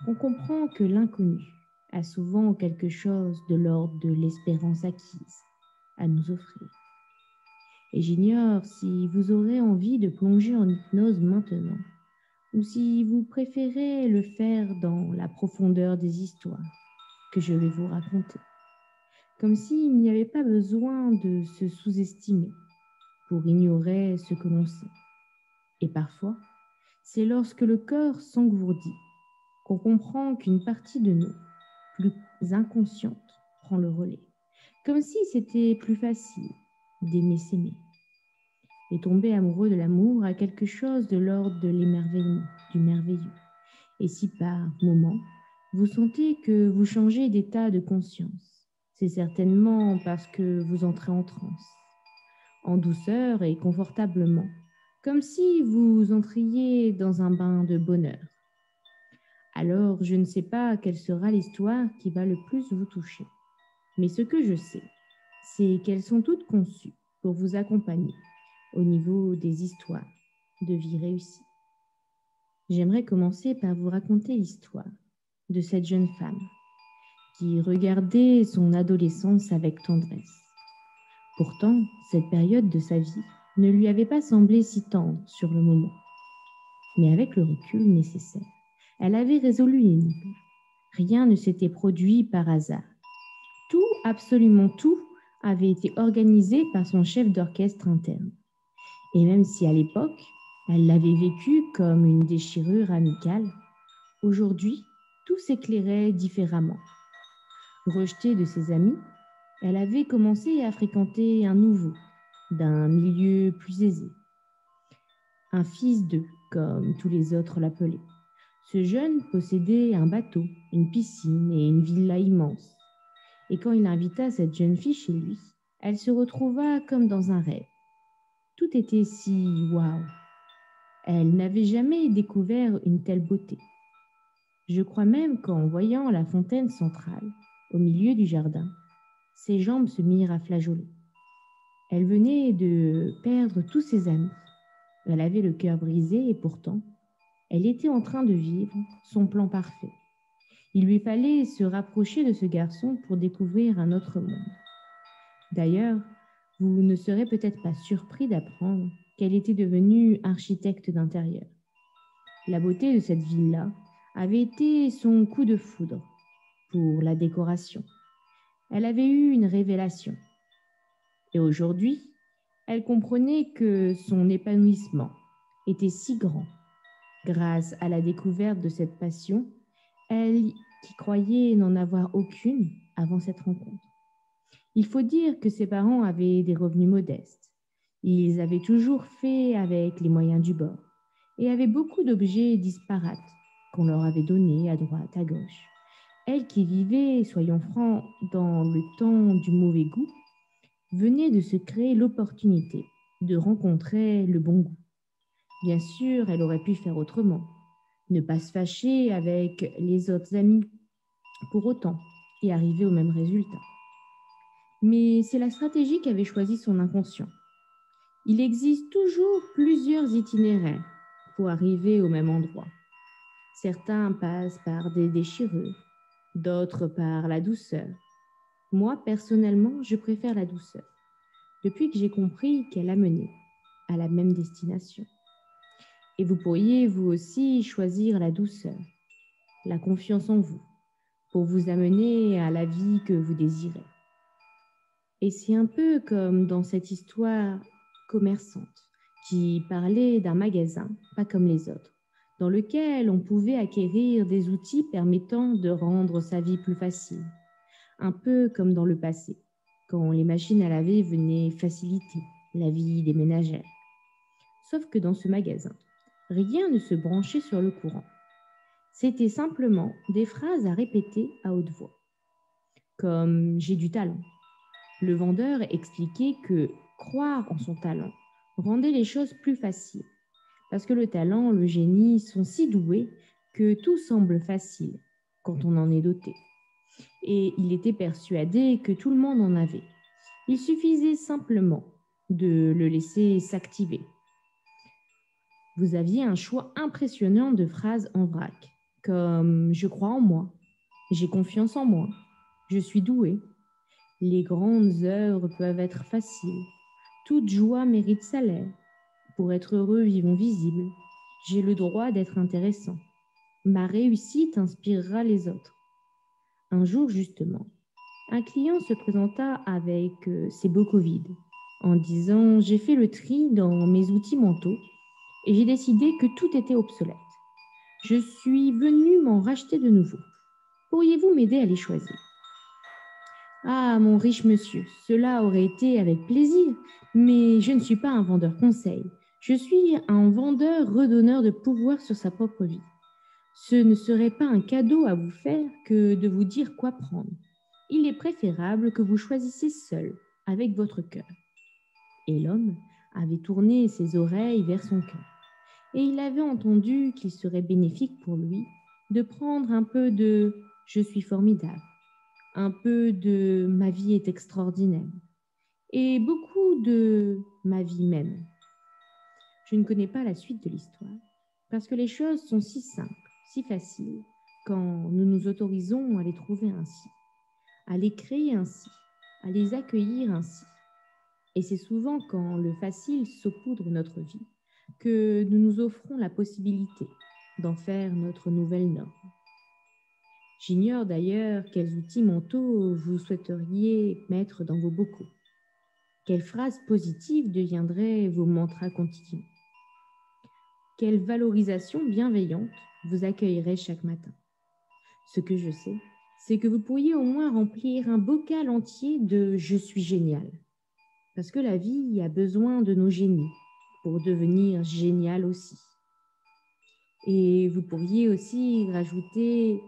qu'on comprend que l'inconnu a souvent quelque chose de l'ordre de l'espérance acquise à nous offrir. Et j'ignore si vous aurez envie de plonger en hypnose maintenant, ou si vous préférez le faire dans la profondeur des histoires que je vais vous raconter. Comme s'il n'y avait pas besoin de se sous-estimer pour ignorer ce que l'on sait. Et parfois, c'est lorsque le corps s'engourdit qu'on comprend qu'une partie de nous, plus inconsciente, prend le relais. Comme si c'était plus facile d'aimer s'aimer. et tomber amoureux de l'amour a quelque chose de l'ordre de l'émerveillement, du merveilleux. Et si par moment, vous sentez que vous changez d'état de conscience, c'est certainement parce que vous entrez en transe, en douceur et confortablement, comme si vous entriez dans un bain de bonheur. Alors, je ne sais pas quelle sera l'histoire qui va le plus vous toucher. Mais ce que je sais, c'est qu'elles sont toutes conçues pour vous accompagner au niveau des histoires de vie réussie. J'aimerais commencer par vous raconter l'histoire de cette jeune femme qui regardait son adolescence avec tendresse. Pourtant, cette période de sa vie ne lui avait pas semblé si tendre sur le moment. Mais avec le recul nécessaire, elle avait résolu l'énigme. Rien ne s'était produit par hasard. Tout, absolument tout, avait été organisé par son chef d'orchestre interne. Et même si à l'époque, elle l'avait vécu comme une déchirure amicale, aujourd'hui, tout s'éclairait différemment. Rejetée de ses amis, elle avait commencé à fréquenter un nouveau, d'un milieu plus aisé. Un fils d'eux, comme tous les autres l'appelaient. Ce jeune possédait un bateau, une piscine et une villa immense. Et quand il invita cette jeune fille chez lui, elle se retrouva comme dans un rêve. Tout était si waouh. Elle n'avait jamais découvert une telle beauté. Je crois même qu'en voyant la fontaine centrale, au milieu du jardin, ses jambes se mirent à flageoler. Elle venait de perdre tous ses amis. Elle avait le cœur brisé et pourtant, elle était en train de vivre son plan parfait. Il lui fallait se rapprocher de ce garçon pour découvrir un autre monde. D'ailleurs, vous ne serez peut-être pas surpris d'apprendre qu'elle était devenue architecte d'intérieur. La beauté de cette villa avait été son coup de foudre pour la décoration. Elle avait eu une révélation. Et aujourd'hui, elle comprenait que son épanouissement était si grand. Grâce à la découverte de cette passion, elle qui croyait n'en avoir aucune avant cette rencontre. Il faut dire que ses parents avaient des revenus modestes. Ils avaient toujours fait avec les moyens du bord et avaient beaucoup d'objets disparates qu'on leur avait donnés à droite, à gauche. Elle qui vivait, soyons francs, dans le temps du mauvais goût, venait de se créer l'opportunité de rencontrer le bon goût. Bien sûr, elle aurait pu faire autrement, ne pas se fâcher avec les autres amis pour autant et arriver au même résultat. Mais c'est la stratégie qu'avait choisie son inconscient. Il existe toujours plusieurs itinéraires pour arriver au même endroit. Certains passent par des déchirures, d'autres par la douceur. Moi, personnellement, je préfère la douceur, depuis que j'ai compris qu'elle a mené à la même destination. Et vous pourriez, vous aussi, choisir la douceur, la confiance en vous, pour vous amener à la vie que vous désirez. Et c'est un peu comme dans cette histoire commerçante qui parlait d'un magasin, pas comme les autres, dans lequel on pouvait acquérir des outils permettant de rendre sa vie plus facile. Un peu comme dans le passé, quand les machines à laver venaient faciliter la vie des ménagères. Sauf que dans ce magasin, rien ne se branchait sur le courant. C'était simplement des phrases à répéter à haute voix, comme « j'ai du talent ». Le vendeur expliquait que croire en son talent rendait les choses plus faciles, parce que le talent, le génie sont si doués que tout semble facile quand on en est doté. Et il était persuadé que tout le monde en avait. Il suffisait simplement de le laisser s'activer. Vous aviez un choix impressionnant de phrases en vrac, comme « je crois en moi »,« j'ai confiance en moi »,« je suis doué ». Les grandes œuvres peuvent être faciles. Toute joie mérite salaire. Pour être heureux, vivons visibles. J'ai le droit d'être intéressant. Ma réussite inspirera les autres. Un jour, justement, un client se présenta avec ses bocaux vides en disant « J'ai fait le tri dans mes outils mentaux et j'ai décidé que tout était obsolète. Je suis venu m'en racheter de nouveau. Pourriez-vous m'aider à les choisir ?» Ah, mon riche monsieur, cela aurait été avec plaisir, mais je ne suis pas un vendeur conseil. Je suis un vendeur redonneur de pouvoir sur sa propre vie. Ce ne serait pas un cadeau à vous faire que de vous dire quoi prendre. Il est préférable que vous choisissiez seul, avec votre cœur. Et l'homme avait tourné ses oreilles vers son cœur, et il avait entendu qu'il serait bénéfique pour lui de prendre un peu de «je suis formidable», un peu de «ma vie est extraordinaire» et beaucoup de «ma vie même». Je ne connais pas la suite de l'histoire, parce que les choses sont si simples, si faciles, quand nous nous autorisons à les trouver ainsi, à les créer ainsi, à les accueillir ainsi. Et c'est souvent quand le facile saupoudre notre vie que nous nous offrons la possibilité d'en faire notre nouvelle norme. J'ignore d'ailleurs quels outils mentaux vous souhaiteriez mettre dans vos bocaux. Quelles phrases positives deviendraient vos mantras quotidiens? Quelle valorisation bienveillante vous accueillerait chaque matin? Ce que je sais, c'est que vous pourriez au moins remplir un bocal entier de «je suis génial». Parce que la vie a besoin de nos génies pour devenir géniale aussi. Et vous pourriez aussi rajouter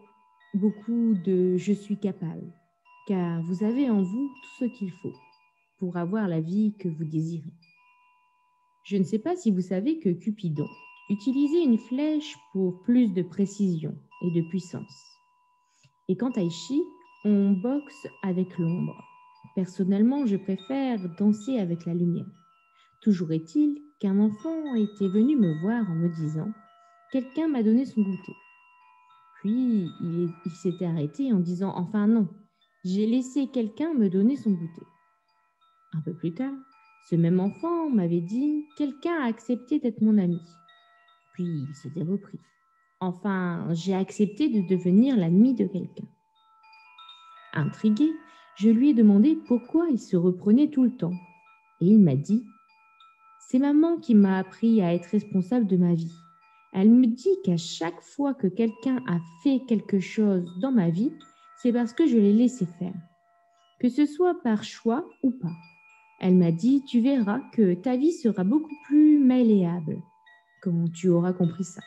beaucoup de «je suis capable», car vous avez en vous tout ce qu'il faut pour avoir la vie que vous désirez. Je ne sais pas si vous savez que Cupidon utilisait une flèche pour plus de précision et de puissance. Et quant à Ishi, on boxe avec l'ombre. Personnellement, je préfère danser avec la lumière. Toujours est-il qu'un enfant était venu me voir en me disant « Quelqu'un m'a donné son goûter ». Puis il s'était arrêté en disant « Enfin non, j'ai laissé quelqu'un me donner son goûter ». Un peu plus tard, ce même enfant m'avait dit « Quelqu'un a accepté d'être mon ami ». Puis il s'était repris. Enfin, j'ai accepté de devenir l'ami de quelqu'un. Intriguée, je lui ai demandé pourquoi il se reprenait tout le temps. Et il m'a dit « C'est maman qui m'a appris à être responsable de ma vie. Elle me dit qu'à chaque fois que quelqu'un a fait quelque chose dans ma vie, c'est parce que je l'ai laissé faire, que ce soit par choix ou pas. Elle m'a dit « Tu verras que ta vie sera beaucoup plus malléable quand tu auras compris ça. »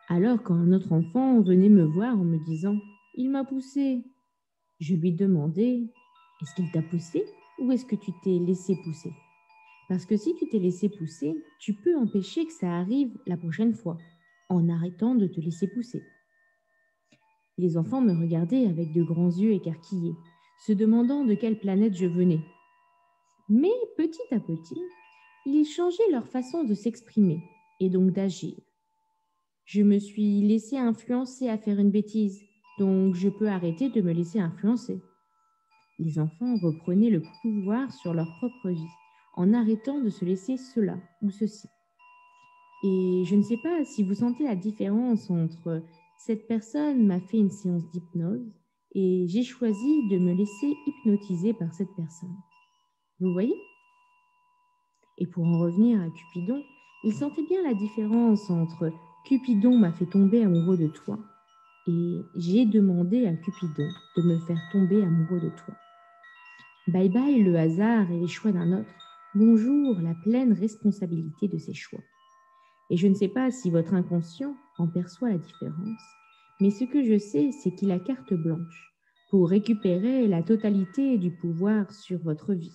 Alors quand un autre enfant venait me voir en me disant « Il m'a poussé », je lui demandais « Est-ce qu'il t'a poussé ou est-ce que tu t'es laissé pousser ?» Parce que si tu t'es laissé pousser, tu peux empêcher que ça arrive la prochaine fois, en arrêtant de te laisser pousser. Les enfants me regardaient avec de grands yeux écarquillés, se demandant de quelle planète je venais. Mais petit à petit, ils changeaient leur façon de s'exprimer et donc d'agir. Je me suis laissé influencer à faire une bêtise, donc je peux arrêter de me laisser influencer. Les enfants reprenaient le pouvoir sur leur propre vie, en arrêtant de se laisser cela ou ceci. Et je ne sais pas si vous sentez la différence entre cette personne m'a fait une séance d'hypnose et j'ai choisi de me laisser hypnotiser par cette personne. Vous voyez? Et pour en revenir à Cupidon, il sentait bien la différence entre Cupidon m'a fait tomber amoureux de toi et j'ai demandé à Cupidon de me faire tomber amoureux de toi. Bye bye le hasard et les choix d'un autre. Bonjour la pleine responsabilité de ses choix. Et je ne sais pas si votre inconscient en perçoit la différence, mais ce que je sais, c'est qu'il a carte blanche pour récupérer la totalité du pouvoir sur votre vie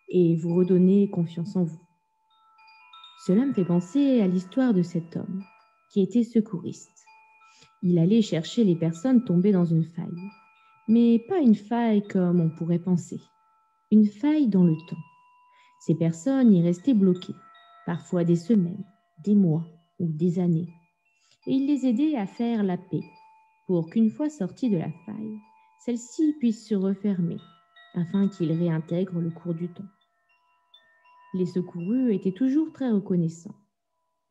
et vous redonner confiance en vous. Cela me fait penser à l'histoire de cet homme qui était secouriste. Il allait chercher les personnes tombées dans une faille, mais pas une faille comme on pourrait penser, une faille dans le temps. Ces personnes y restaient bloquées, parfois des semaines, des mois ou des années, et il les aidait à faire la paix pour qu'une fois sortis de la faille, celle-ci puisse se refermer afin qu'ils réintègrent le cours du temps. Les secourus étaient toujours très reconnaissants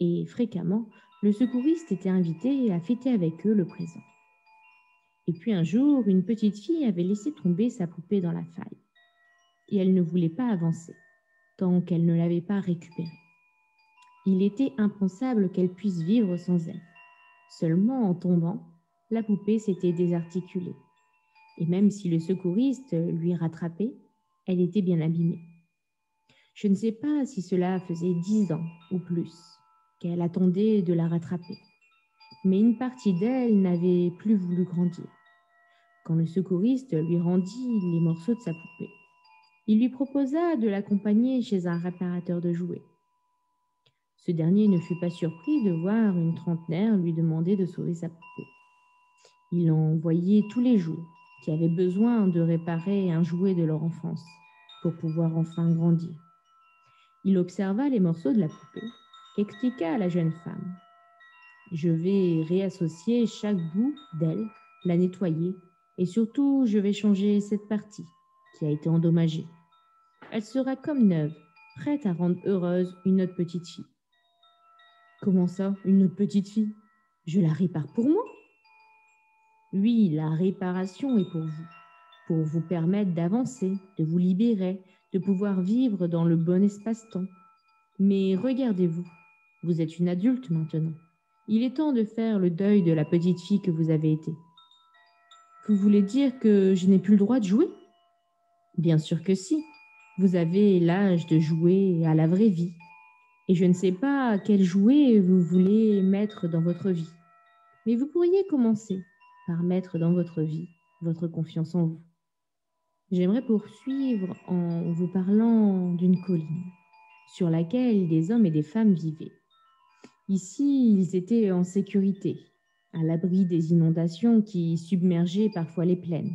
et fréquemment, le secouriste était invité à fêter avec eux le présent. Et puis un jour, une petite fille avait laissé tomber sa poupée dans la faille et elle ne voulait pas avancer tant qu'elle ne l'avait pas récupérée. Il était impensable qu'elle puisse vivre sans elle. Seulement en tombant, la poupée s'était désarticulée Et même si le secouriste lui rattrapait, elle était bien abîmée. Je ne sais pas si cela faisait 10 ans ou plus qu'elle attendait de la rattraper, mais une partie d'elle n'avait plus voulu grandir. Quand le secouriste lui rendit les morceaux de sa poupée, il lui proposa de l'accompagner chez un réparateur de jouets. Ce dernier ne fut pas surpris de voir une trentenaire lui demander de sauver sa poupée. Il en voyait tous les jours qui avaient besoin de réparer un jouet de leur enfance pour pouvoir enfin grandir. Il observa les morceaux de la poupée et expliqua à la jeune femme: « Je vais réassocier chaque bout d'elle, la nettoyer et surtout je vais changer cette partie qui a été endommagée. Elle sera comme neuve, prête à rendre heureuse une autre petite fille. » « Comment ça, une autre petite fille? Je la répare pour moi? » « Oui, la réparation est pour vous permettre d'avancer, de vous libérer, de pouvoir vivre dans le bon espace-temps. Mais regardez-vous, vous êtes une adulte maintenant. Il est temps de faire le deuil de la petite fille que vous avez été. » « Vous voulez dire que je n'ai plus le droit de jouer? » « Bien sûr que si. Vous avez l'âge de jouer à la vraie vie. Et je ne sais pas quel jouet vous voulez mettre dans votre vie. Mais vous pourriez commencer par mettre dans votre vie votre confiance en vous. J'aimerais poursuivre en vous parlant d'une colline sur laquelle des hommes et des femmes vivaient. Ici, ils étaient en sécurité, à l'abri des inondations qui submergeaient parfois les plaines.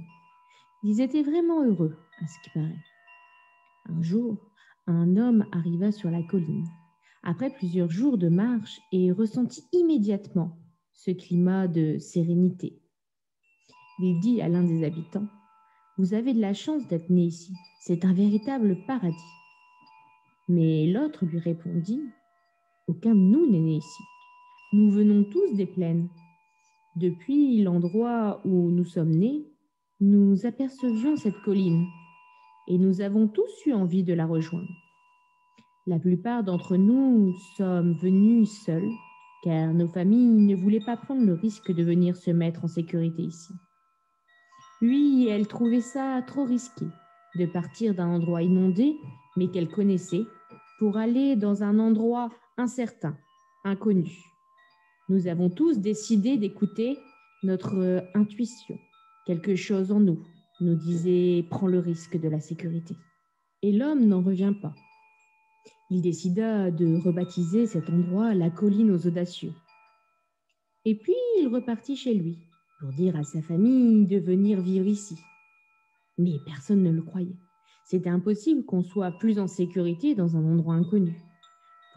Ils étaient vraiment heureux, à ce qui paraît. Un jour, un homme arriva sur la colline, après plusieurs jours de marche, et ressentit immédiatement ce climat de sérénité. Il dit à l'un des habitants: « Vous avez de la chance d'être né ici, c'est un véritable paradis. » Mais l'autre lui répondit: « Aucun de nous n'est né ici. Nous venons tous des plaines. Depuis l'endroit où nous sommes nés, nous apercevions cette colline et nous avons tous eu envie de la rejoindre. La plupart d'entre nous sommes venus seuls, car nos familles ne voulaient pas prendre le risque de venir se mettre en sécurité ici. Oui, elle trouvait ça trop risqué de partir d'un endroit inondé, mais qu'elle connaissait, pour aller dans un endroit incertain, inconnu. Nous avons tous décidé d'écouter notre intuition. Quelque chose en nous disait: prends le risque de la sécurité. » Et l'homme n'en revient pas. Il décida de rebaptiser cet endroit la colline aux audacieux. Et puis il repartit chez lui pour dire à sa famille de venir vivre ici. Mais personne ne le croyait. C'était impossible qu'on soit plus en sécurité dans un endroit inconnu.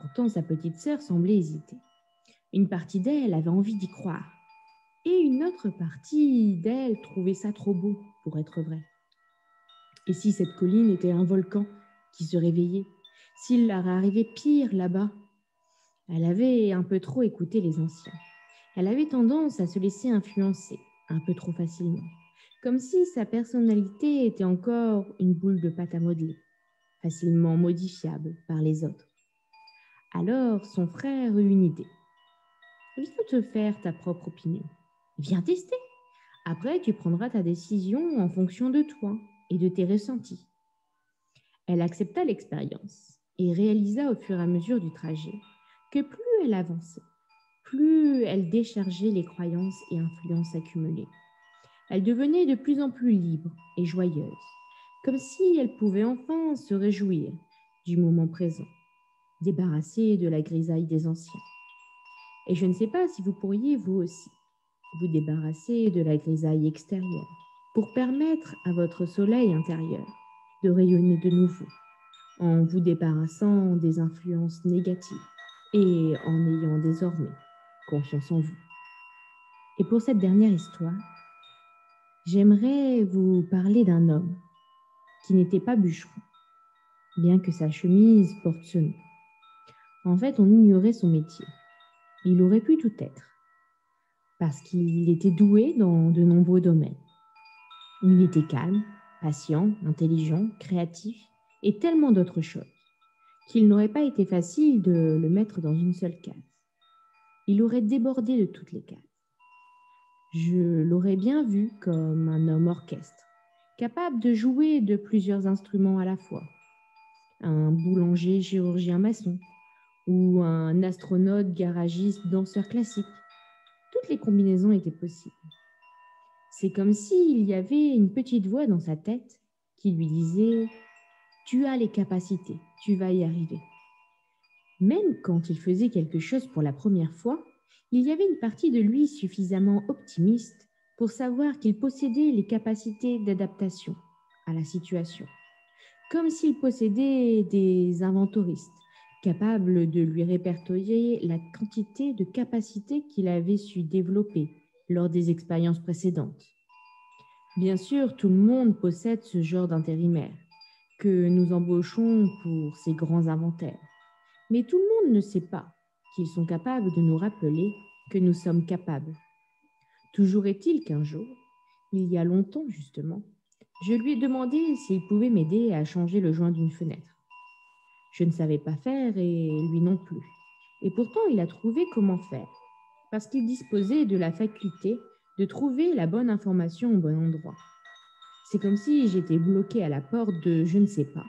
Pourtant, sa petite sœur semblait hésiter. Une partie d'elle avait envie d'y croire. Et une autre partie d'elle trouvait ça trop beau pour être vrai. Et si cette colline était un volcan qui se réveillait? S'il leur arrivait pire là-bas? Elle avait un peu trop écouté les anciens. Elle avait tendance à se laisser influencer un peu trop facilement, comme si sa personnalité était encore une boule de pâte à modeler, facilement modifiable par les autres. Alors son frère eut une idée. « Viens te faire ta propre opinion. Viens tester. Après, tu prendras ta décision en fonction de toi et de tes ressentis. » Elle accepta l'expérience et réalisa au fur et à mesure du trajet que plus elle avançait, plus elle déchargeait les croyances et influences accumulées. Elle devenait de plus en plus libre et joyeuse, comme si elle pouvait enfin se réjouir du moment présent, débarrassée de la grisaille des anciens. Et je ne sais pas si vous pourriez, vous aussi, vous débarrasser de la grisaille extérieure pour permettre à votre soleil intérieur de rayonner de nouveau, en vous débarrassant des influences négatives et en ayant désormais confiance en vous. Et pour cette dernière histoire, j'aimerais vous parler d'un homme qui n'était pas bûcheron, bien que sa chemise porte ce nom. En fait, on ignorait son métier. Il aurait pu tout être, parce qu'il était doué dans de nombreux domaines. Il était calme, patient, intelligent, créatif et tellement d'autres choses qu'il n'aurait pas été facile de le mettre dans une seule case. Il aurait débordé de toutes les cases. Je l'aurais bien vu comme un homme orchestre, capable de jouer de plusieurs instruments à la fois, un boulanger chirurgien maçon ou un astronaute garagiste danseur classique. Toutes les combinaisons étaient possibles. C'est comme s'il y avait une petite voix dans sa tête qui lui disait « Tu as les capacités, tu vas y arriver ». Même quand il faisait quelque chose pour la première fois, il y avait une partie de lui suffisamment optimiste pour savoir qu'il possédait les capacités d'adaptation à la situation, comme s'il possédait des inventoristes capables de lui répertorier la quantité de capacités qu'il avait su développer lors des expériences précédentes. Bien sûr, tout le monde possède ce genre d'intérimaire que nous embauchons pour ces grands inventaires. Mais tout le monde ne sait pas qu'ils sont capables de nous rappeler que nous sommes capables. Toujours est-il qu'un jour, il y a longtemps justement, je lui ai demandé s'il pouvait m'aider à changer le joint d'une fenêtre. Je ne savais pas faire et lui non plus. Et pourtant, il a trouvé comment faire, parce qu'il disposait de la faculté de trouver la bonne information au bon endroit. C'est comme si j'étais bloquée à la porte de je ne sais pas,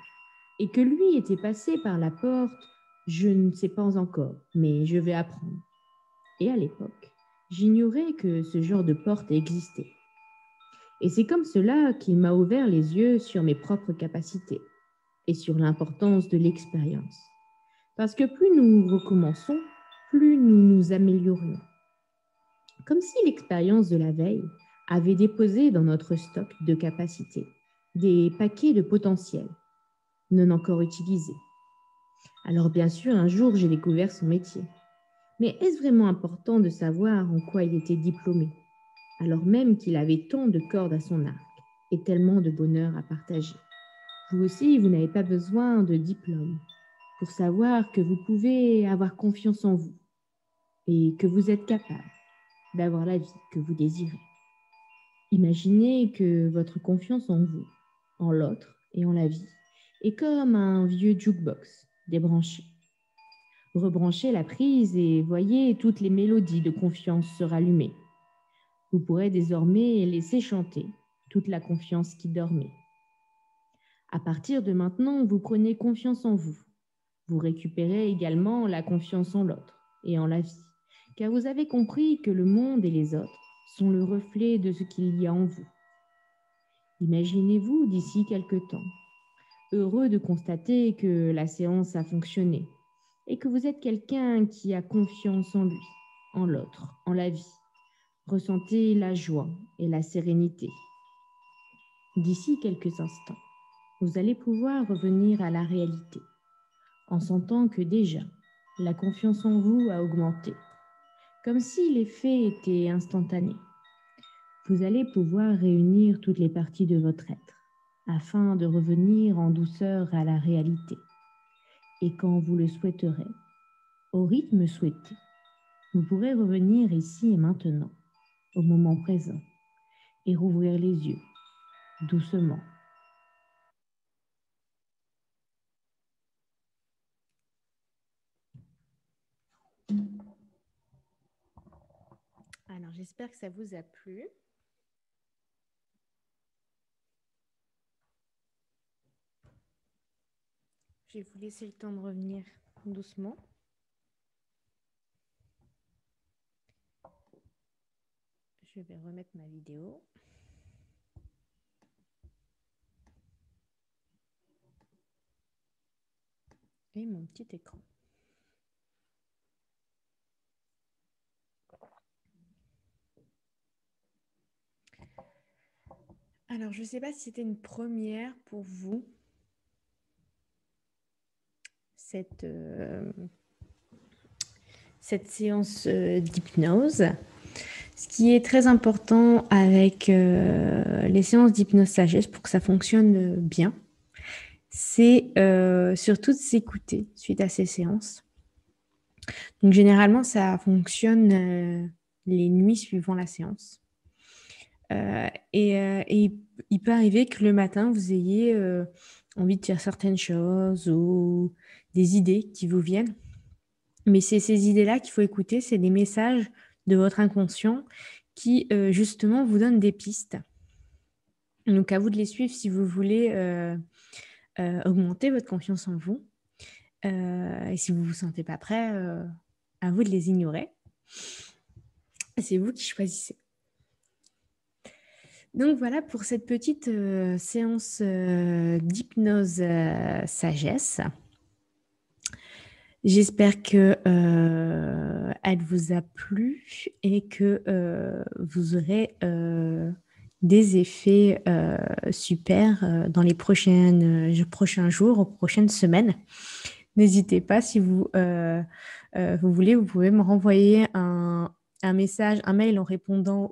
et que lui était passé par la porte je ne sais pas encore, mais je vais apprendre. Et à l'époque, j'ignorais que ce genre de porte existait. Et c'est comme cela qu'il m'a ouvert les yeux sur mes propres capacités et sur l'importance de l'expérience. Parce que plus nous recommençons, plus nous nous améliorions. Comme si l'expérience de la veille avait déposé dans notre stock de capacités des paquets de potentiel non encore utilisés. Alors bien sûr, un jour, j'ai découvert son métier. Mais est-ce vraiment important de savoir en quoi il était diplômé, alors même qu'il avait tant de cordes à son arc et tellement de bonheur à partager? Vous aussi, vous n'avez pas besoin de diplôme pour savoir que vous pouvez avoir confiance en vous et que vous êtes capable d'avoir la vie que vous désirez. Imaginez que votre confiance en vous, en l'autre et en la vie est comme un vieux jukebox débranché. Rebranchez la prise et voyez toutes les mélodies de confiance se rallumer. Vous pourrez désormais laisser chanter toute la confiance qui dormait. À partir de maintenant, vous prenez confiance en vous. Vous récupérez également la confiance en l'autre et en la vie, car vous avez compris que le monde et les autres sont le reflet de ce qu'il y a en vous. Imaginez-vous d'ici quelque temps, heureux de constater que la séance a fonctionné et que vous êtes quelqu'un qui a confiance en lui, en l'autre, en la vie. Ressentez la joie et la sérénité. D'ici quelques instants, vous allez pouvoir revenir à la réalité, en sentant que déjà, la confiance en vous a augmenté, comme si l'effet était instantané. Vous allez pouvoir réunir toutes les parties de votre être, afin de revenir en douceur à la réalité. Et quand vous le souhaiterez, au rythme souhaité, vous pourrez revenir ici et maintenant, au moment présent, et rouvrir les yeux, doucement. Alors, j'espère que ça vous a plu. Je vais vous laisser le temps de revenir doucement. Je vais remettre ma vidéo. Et mon petit écran. Alors, je ne sais pas si c'était une première pour vous, cette séance d'hypnose. Ce qui est très important avec les séances d'hypnose sagesse pour que ça fonctionne bien, c'est surtout de s'écouter suite à ces séances. Donc, généralement, ça fonctionne les nuits suivant la séance. Et il peut arriver que le matin, vous ayez envie de faire certaines choses ou des idées qui vous viennent. Mais c'est ces idées-là qu'il faut écouter, c'est des messages de votre inconscient qui justement vous donnent des pistes. Donc, à vous de les suivre si vous voulez augmenter votre confiance en vous. Et si vous ne vous sentez pas prêt, à vous de les ignorer. C'est vous qui choisissez. Donc voilà pour cette petite séance d'hypnose sagesse. J'espère que elle vous a plu et que vous aurez des effets super dans les prochains jours, aux prochaines semaines. N'hésitez pas, si vous voulez, vous pouvez me renvoyer un message, un mail en répondant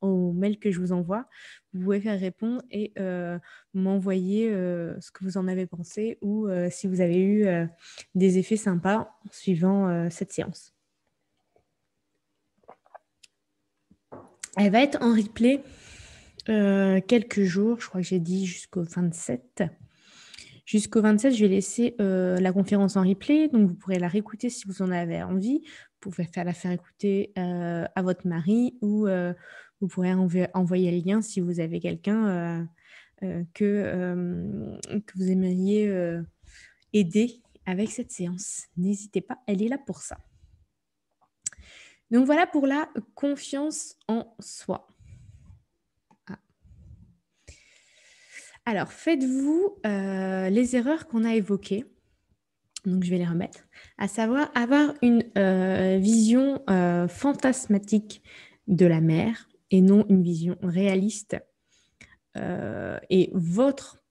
au mail que je vous envoie. Vous pouvez faire répondre et m'envoyer ce que vous en avez pensé ou si vous avez eu des effets sympas en suivant cette séance. Elle va être en replay quelques jours, je crois que j'ai dit jusqu'au 27. Jusqu'au 27, je vais laisser la conférence en replay, donc vous pourrez la réécouter si vous en avez envie. Vous pouvez la faire écouter à votre mari ou vous pourrez envoyer le lien si vous avez quelqu'un que vous aimeriez aider avec cette séance. N'hésitez pas, elle est là pour ça. Donc voilà pour la confiance en soi. Alors, faites-vous les erreurs qu'on a évoquées. Donc, je vais les remettre. À savoir, avoir une vision fantasmatique de la mer et non une vision réaliste. Et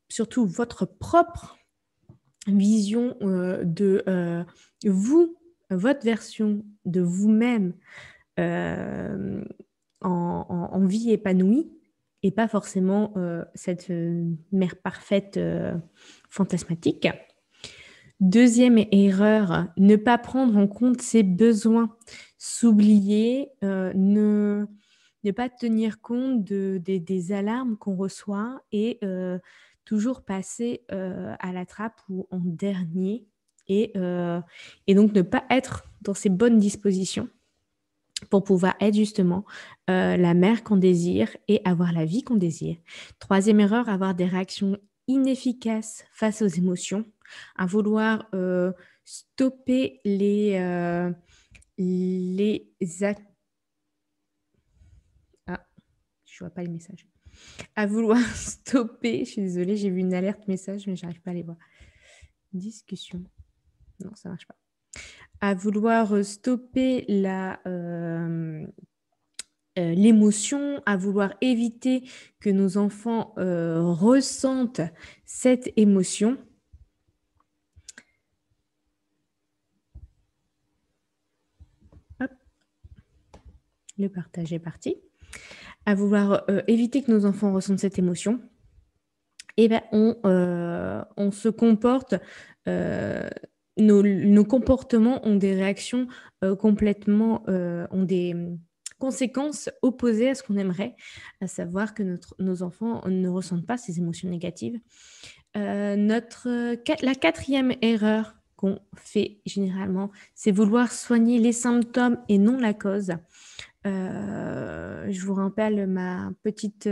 surtout votre propre vision de vous, votre version de vous-même en vie épanouie et pas forcément cette mère parfaite fantasmatique. Deuxième erreur, ne pas prendre en compte ses besoins, s'oublier, ne pas tenir compte des alarmes qu'on reçoit et toujours passer à la trappe ou en dernier et donc ne pas être dans ses bonnes dispositions pour pouvoir être justement la mère qu'on désire et avoir la vie qu'on désire. Troisième erreur, avoir des réactions inefficaces face aux émotions, à vouloir stopper les actes. Ah, je vois pas les messages. À vouloir stopper, je suis désolée, j'ai vu une alerte message, mais j'arrive pas à les voir. Discussion. Non, ça marche pas. À vouloir stopper l'émotion, à vouloir éviter que nos enfants ressentent cette émotion. Hop. Le partage est parti. À vouloir éviter que nos enfants ressentent cette émotion, eh ben, on se comporte, nos comportements ont des réactions complètement, ont des conséquences opposées à ce qu'on aimerait, à savoir que nos enfants ne ressentent pas ces émotions négatives. La quatrième erreur qu'on fait généralement, c'est vouloir soigner les symptômes et non la cause. Je vous rappelle ma petite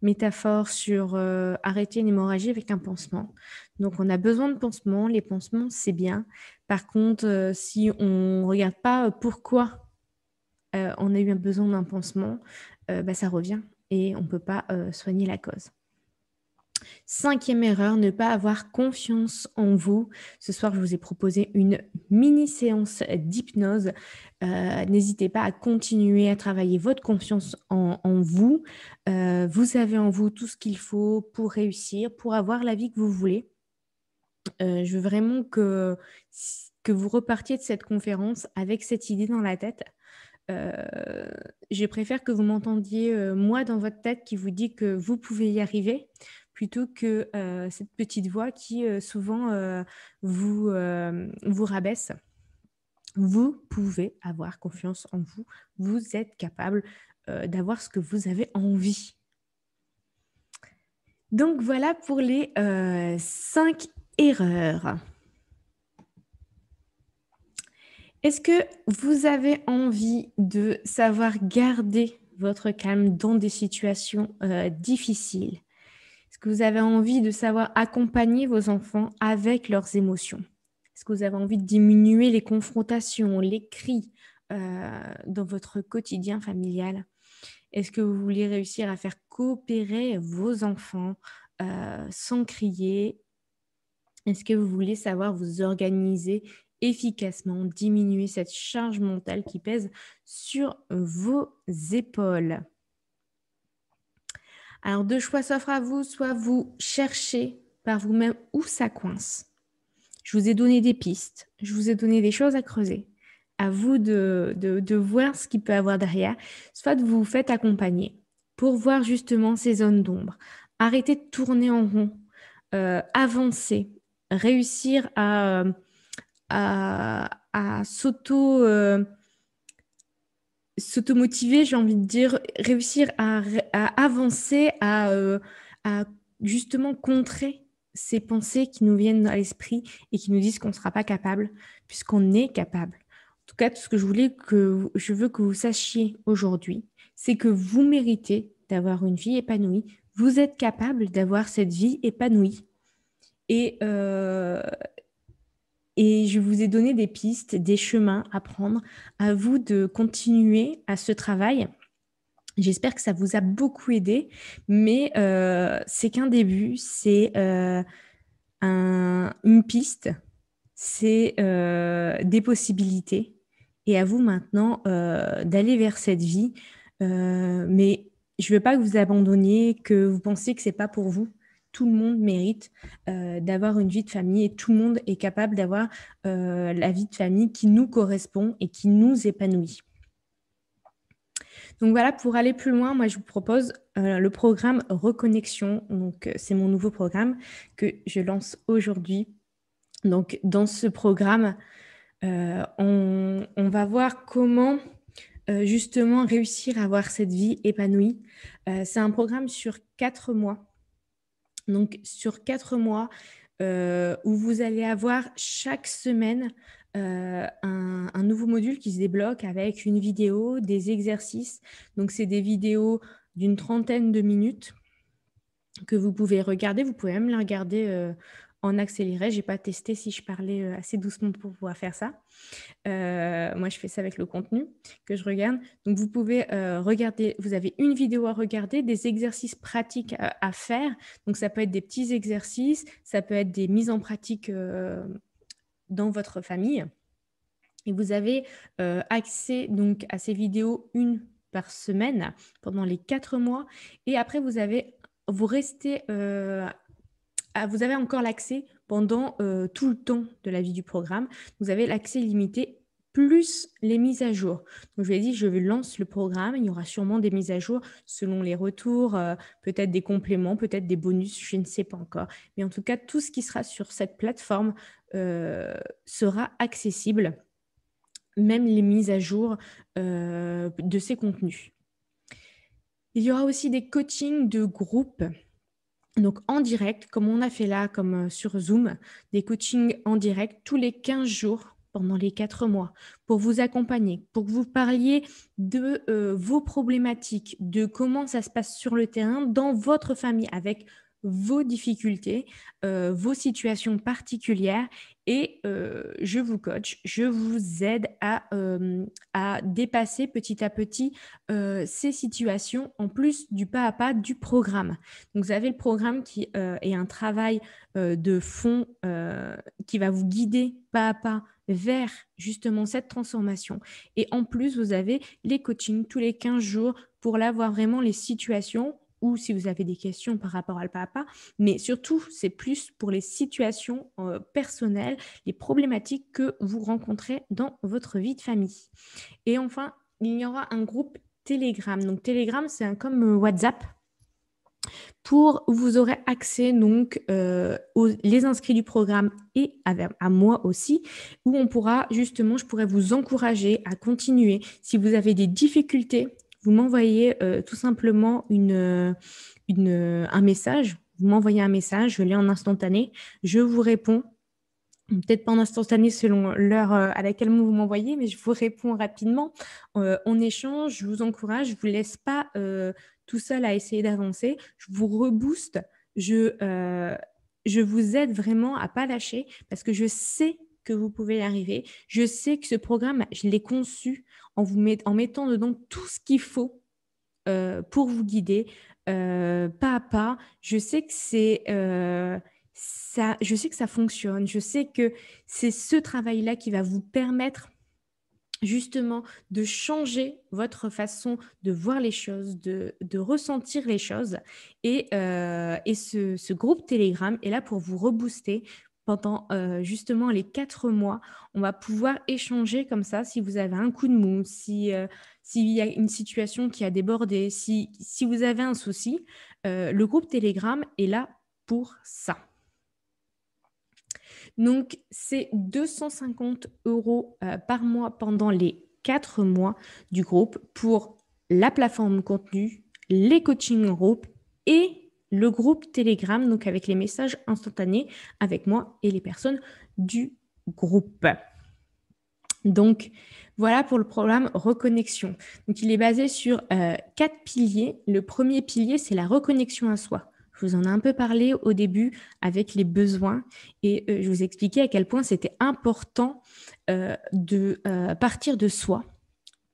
métaphore sur arrêter une hémorragie avec un pansement. Donc, on a besoin de pansements. Les pansements, c'est bien. Par contre, si on ne regarde pas pourquoi on a eu besoin d'un pansement, ça revient et on ne peut pas soigner la cause. Cinquième erreur, ne pas avoir confiance en vous. Ce soir, je vous ai proposé une mini séance d'hypnose. N'hésitez pas à continuer à travailler votre confiance en vous. Vous avez en vous tout ce qu'il faut pour réussir, pour avoir la vie que vous voulez. Je veux vraiment que vous repartiez de cette conférence avec cette idée dans la tête. Je préfère que vous m'entendiez, moi, dans votre tête qui vous dit que vous pouvez y arriver, plutôt que cette petite voix qui souvent vous rabaisse. Vous pouvez avoir confiance en vous. Vous êtes capable d'avoir ce que vous avez envie. Donc voilà pour les 5 erreurs. Est-ce que vous avez envie de savoir garder votre calme dans des situations difficiles? Est-ce que vous avez envie de savoir accompagner vos enfants avec leurs émotions? Est-ce que vous avez envie de diminuer les confrontations, les cris dans votre quotidien familial? Est-ce que vous voulez réussir à faire coopérer vos enfants sans crier? Est-ce que vous voulez savoir vous organiser efficacement, diminuer cette charge mentale qui pèse sur vos épaules? Alors, deux choix s'offrent à vous, soit vous cherchez par vous-même où ça coince. Je vous ai donné des pistes, je vous ai donné des choses à creuser. À vous de voir ce qu'il peut y avoir derrière, soit vous vous faites accompagner pour voir justement ces zones d'ombre. Arrêtez de tourner en rond, avancer, réussir à s'auto-motiver, j'ai envie de dire, réussir à avancer, à justement contrer ces pensées qui nous viennent à l'esprit et qui nous disent qu'on ne sera pas capable, puisqu'on est capable. En tout cas, tout ce que je veux que vous sachiez aujourd'hui, c'est que vous méritez d'avoir une vie épanouie. Vous êtes capable d'avoir cette vie épanouie. Et, et je vous ai donné des pistes, des chemins à prendre. À vous de continuer à ce travail. J'espère que ça vous a beaucoup aidé, mais c'est qu'un début, c'est une piste, c'est des possibilités. Et à vous maintenant d'aller vers cette vie. Mais je ne veux pas que vous abandonniez, que vous pensiez que ce n'est pas pour vous. Tout le monde mérite d'avoir une vie de famille et tout le monde est capable d'avoir la vie de famille qui nous correspond et qui nous épanouit. Donc voilà, pour aller plus loin, moi je vous propose le programme Reconnexion. Donc c'est mon nouveau programme que je lance aujourd'hui. Donc dans ce programme, on va voir comment justement réussir à avoir cette vie épanouie. C'est un programme sur 4 mois. Donc sur 4 mois où vous allez avoir chaque semaine un nouveau module qui se débloque avec une vidéo, des exercices. Donc, c'est des vidéos d'une 30aine de minutes que vous pouvez regarder. Vous pouvez même la regarder en accéléré. Je n'ai pas testé si je parlais assez doucement pour pouvoir faire ça. Moi, je fais ça avec le contenu que je regarde. Donc, vous pouvez regarder, vous avez une vidéo à regarder, des exercices pratiques à faire. Donc, ça peut être des petits exercices, ça peut être des mises en pratique dans votre famille. Et vous avez accès donc à ces vidéos une par semaine pendant les 4 mois. Et après, vous avez encore l'accès pendant tout le temps de la vie du programme. Vous avez l'accès illimité plus les mises à jour. Donc, je vous ai dit, je lance le programme. Il y aura sûrement des mises à jour selon les retours, peut-être des compléments, peut-être des bonus, je ne sais pas encore. Mais en tout cas, tout ce qui sera sur cette plateforme sera accessible, même les mises à jour de ces contenus. Il y aura aussi des coachings de groupe. Donc en direct, comme on a fait là, comme sur Zoom, des coachings en direct tous les 15 jours pendant les 4 mois pour vous accompagner, pour que vous parliez de vos problématiques, de comment ça se passe sur le terrain dans votre famille avec vos difficultés, vos situations particulières et je vous coach, je vous aide à dépasser petit à petit ces situations en plus du pas à pas du programme. Donc, vous avez le programme qui est un travail de fond qui va vous guider pas à pas vers justement cette transformation. Et en plus, vous avez les coachings tous les 15 jours pour là voir vraiment les situations ou si vous avez des questions par rapport à le pas à pas. Mais surtout, c'est plus pour les situations personnelles, les problématiques que vous rencontrez dans votre vie de famille. Et enfin, il y aura un groupe Telegram. Donc, Telegram, c'est comme WhatsApp. Vous aurez accès donc les inscrits du programme et à moi aussi, où on pourra justement, je pourrais vous encourager à continuer. Si vous avez des difficultés, vous m'envoyez tout simplement un message. Vous m'envoyez un message, je l'ai en instantané, je vous réponds peut-être pas en instantané selon l'heure à laquelle vous m'envoyez, mais je vous réponds rapidement. On échange, je vous encourage, je ne vous laisse pas tout seul à essayer d'avancer. Je vous rebooste, je vous aide vraiment à ne pas lâcher parce que je sais que vous pouvez y arriver. Je sais que ce programme, je l'ai conçu en mettant dedans tout ce qu'il faut pour vous guider pas à pas. Je sais que je sais que ça fonctionne. Je sais que c'est ce travail-là qui va vous permettre justement de changer votre façon de voir les choses, de ressentir les choses. Et ce groupe Telegram est là pour vous rebooster pendant justement les 4 mois. On va pouvoir échanger comme ça si vous avez un coup de mou, s'il y a une situation qui a débordé, si vous avez un souci. Le groupe Telegram est là pour ça. Donc, c'est 250 € par mois pendant les 4 mois du groupe pour la plateforme contenu, les coaching group et le groupe Telegram, donc avec les messages instantanés avec moi et les personnes du groupe. Donc, voilà pour le programme Reconnexion. Donc, il est basé sur 4 piliers. Le premier pilier, c'est la reconnexion à soi. Je vous en ai un peu parlé au début avec les besoins et je vous expliquais à quel point c'était important de partir de soi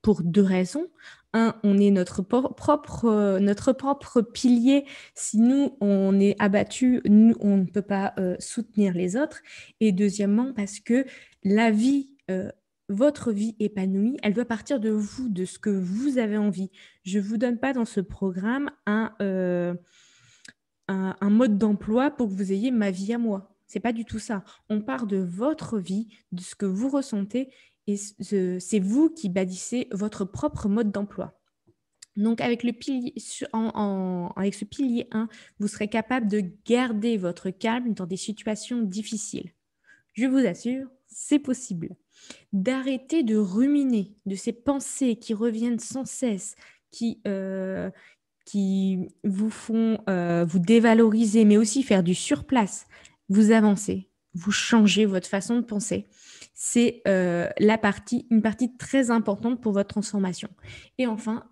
pour 2 raisons. Un, on est notre propre pilier. Si nous, on est abattu, nous, on ne peut pas soutenir les autres. Et deuxièmement, parce que la vie, votre vie épanouie, elle doit partir de vous, de ce que vous avez envie. Je ne vous donne pas dans ce programme un mode d'emploi pour que vous ayez ma vie à moi. C'est pas du tout ça. On part de votre vie, de ce que vous ressentez, et c'est vous qui bâtissez votre propre mode d'emploi. Donc, avec le pilier, avec ce pilier 1, vous serez capable de garder votre calme dans des situations difficiles. Je vous assure, c'est possible. D'arrêter de ruminer de ces pensées qui reviennent sans cesse, qui vous font vous dévaloriser, mais aussi faire du surplace. Vous avancez, vous changez votre façon de penser. C'est une partie très importante pour votre transformation. Et enfin,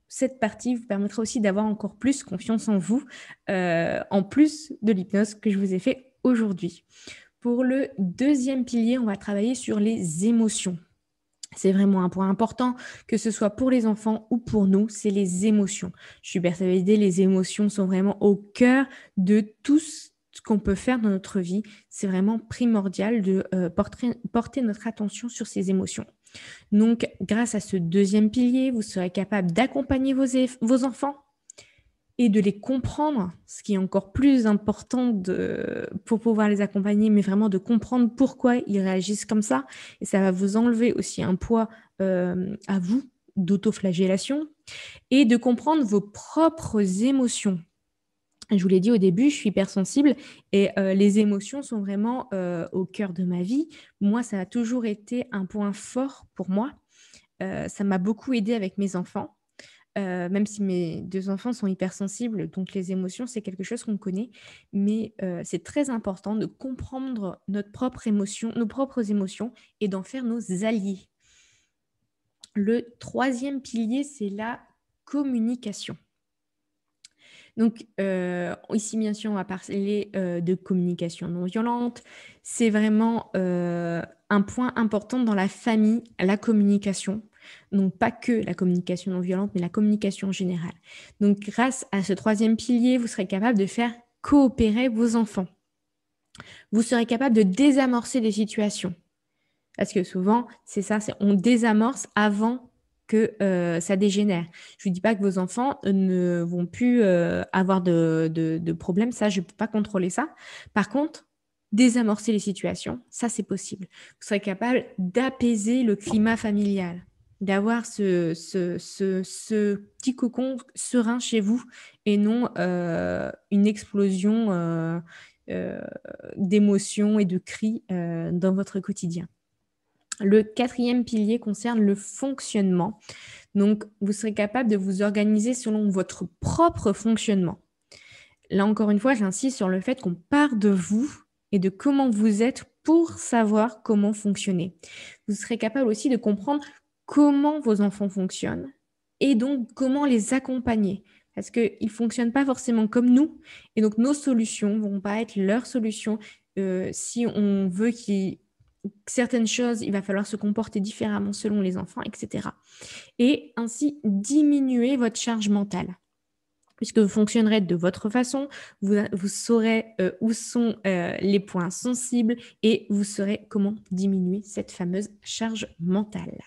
cette partie vous permettra aussi d'avoir encore plus confiance en vous, en plus de l'hypnose que je vous ai fait aujourd'hui. Pour le deuxième pilier, on va travailler sur les émotions. C'est vraiment un point important, que ce soit pour les enfants ou pour nous, c'est les émotions. Je suis persuadée, les émotions sont vraiment au cœur de tout ce qu'on peut faire dans notre vie. C'est vraiment primordial de porter notre attention sur ces émotions. Donc, grâce à ce deuxième pilier, vous serez capable d'accompagner vos enfants et de les comprendre, ce qui est encore plus important pour pouvoir les accompagner, mais vraiment de comprendre pourquoi ils réagissent comme ça. Et ça va vous enlever aussi un poids à vous d'autoflagellation et de comprendre vos propres émotions. Je vous l'ai dit au début, je suis hypersensible et les émotions sont vraiment au cœur de ma vie. Moi, ça a toujours été un point fort pour moi. Ça m'a beaucoup aidé avec mes enfants. Même si mes 2 enfants sont hypersensibles, donc les émotions, c'est quelque chose qu'on connaît. Mais c'est très important de comprendre nos propres émotions et d'en faire nos alliés. Le troisième pilier, c'est la communication. Donc, ici, bien sûr, on va parler de communication non violente. C'est vraiment un point important dans la famille, la communication. Donc, pas que la communication non violente, mais la communication en général. Donc, grâce à ce troisième pilier, vous serez capable de faire coopérer vos enfants. Vous serez capable de désamorcer des situations. Parce que souvent, c'est ça, on désamorce avant que ça dégénère. Je ne vous dis pas que vos enfants ne vont plus avoir de problèmes, ça, je ne peux pas contrôler ça. Par contre, désamorcer les situations, ça, c'est possible. Vous serez capable d'apaiser le climat familial, d'avoir ce petit cocon serein chez vous et non une explosion d'émotions et de cris dans votre quotidien. Le quatrième pilier concerne le fonctionnement. Donc, vous serez capable de vous organiser selon votre propre fonctionnement. Là, encore une fois, j'insiste sur le fait qu'on part de vous et de comment vous êtes pour savoir comment fonctionner. Vous serez capable aussi de comprendre comment vos enfants fonctionnent et donc comment les accompagner. Parce qu'ils ne fonctionnent pas forcément comme nous et donc nos solutions ne vont pas être leurs solutions. Si on veut certaines choses, il va falloir se comporter différemment selon les enfants, etc. Et ainsi diminuer votre charge mentale. Puisque vous fonctionnerez de votre façon, vous saurez où sont les points sensibles et vous saurez comment diminuer cette fameuse charge mentale.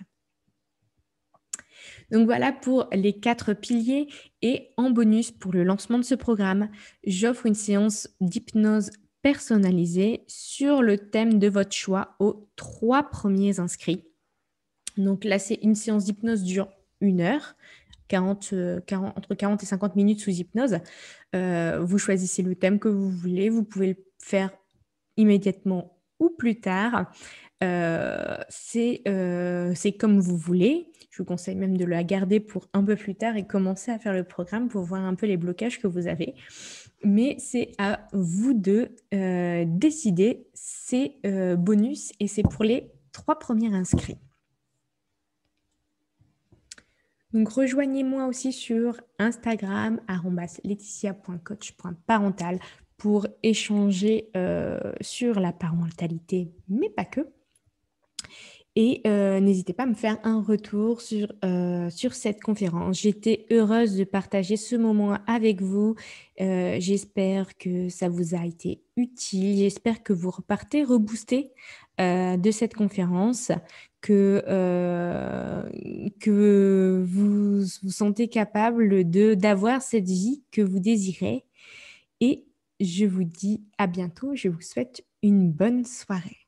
Donc voilà pour les 4 piliers et en bonus pour le lancement de ce programme, j'offre une séance d'hypnose personnalisée sur le thème de votre choix aux 3 premiers inscrits. Donc là, c'est une séance d'hypnose dure 1 heure. entre 40 et 50 minutes sous hypnose. Vous choisissez le thème que vous voulez. Vous pouvez le faire immédiatement ou plus tard. C'est comme vous voulez. Je vous conseille même de la garder pour un peu plus tard et commencer à faire le programme pour voir un peu les blocages que vous avez. Mais c'est à vous de décider ces bonus et c'est pour les 3 premiers inscrits. Donc, rejoignez-moi aussi sur Instagram, @laetitia.coach.parental pour échanger sur la parentalité, mais pas que. Et n'hésitez pas à me faire un retour sur cette conférence. J'étais heureuse de partager ce moment avec vous. J'espère que ça vous a été utile. J'espère que vous repartez reboosté de cette conférence, que vous vous sentez capable d'avoir cette vie que vous désirez. Et je vous dis à bientôt. Je vous souhaite une bonne soirée.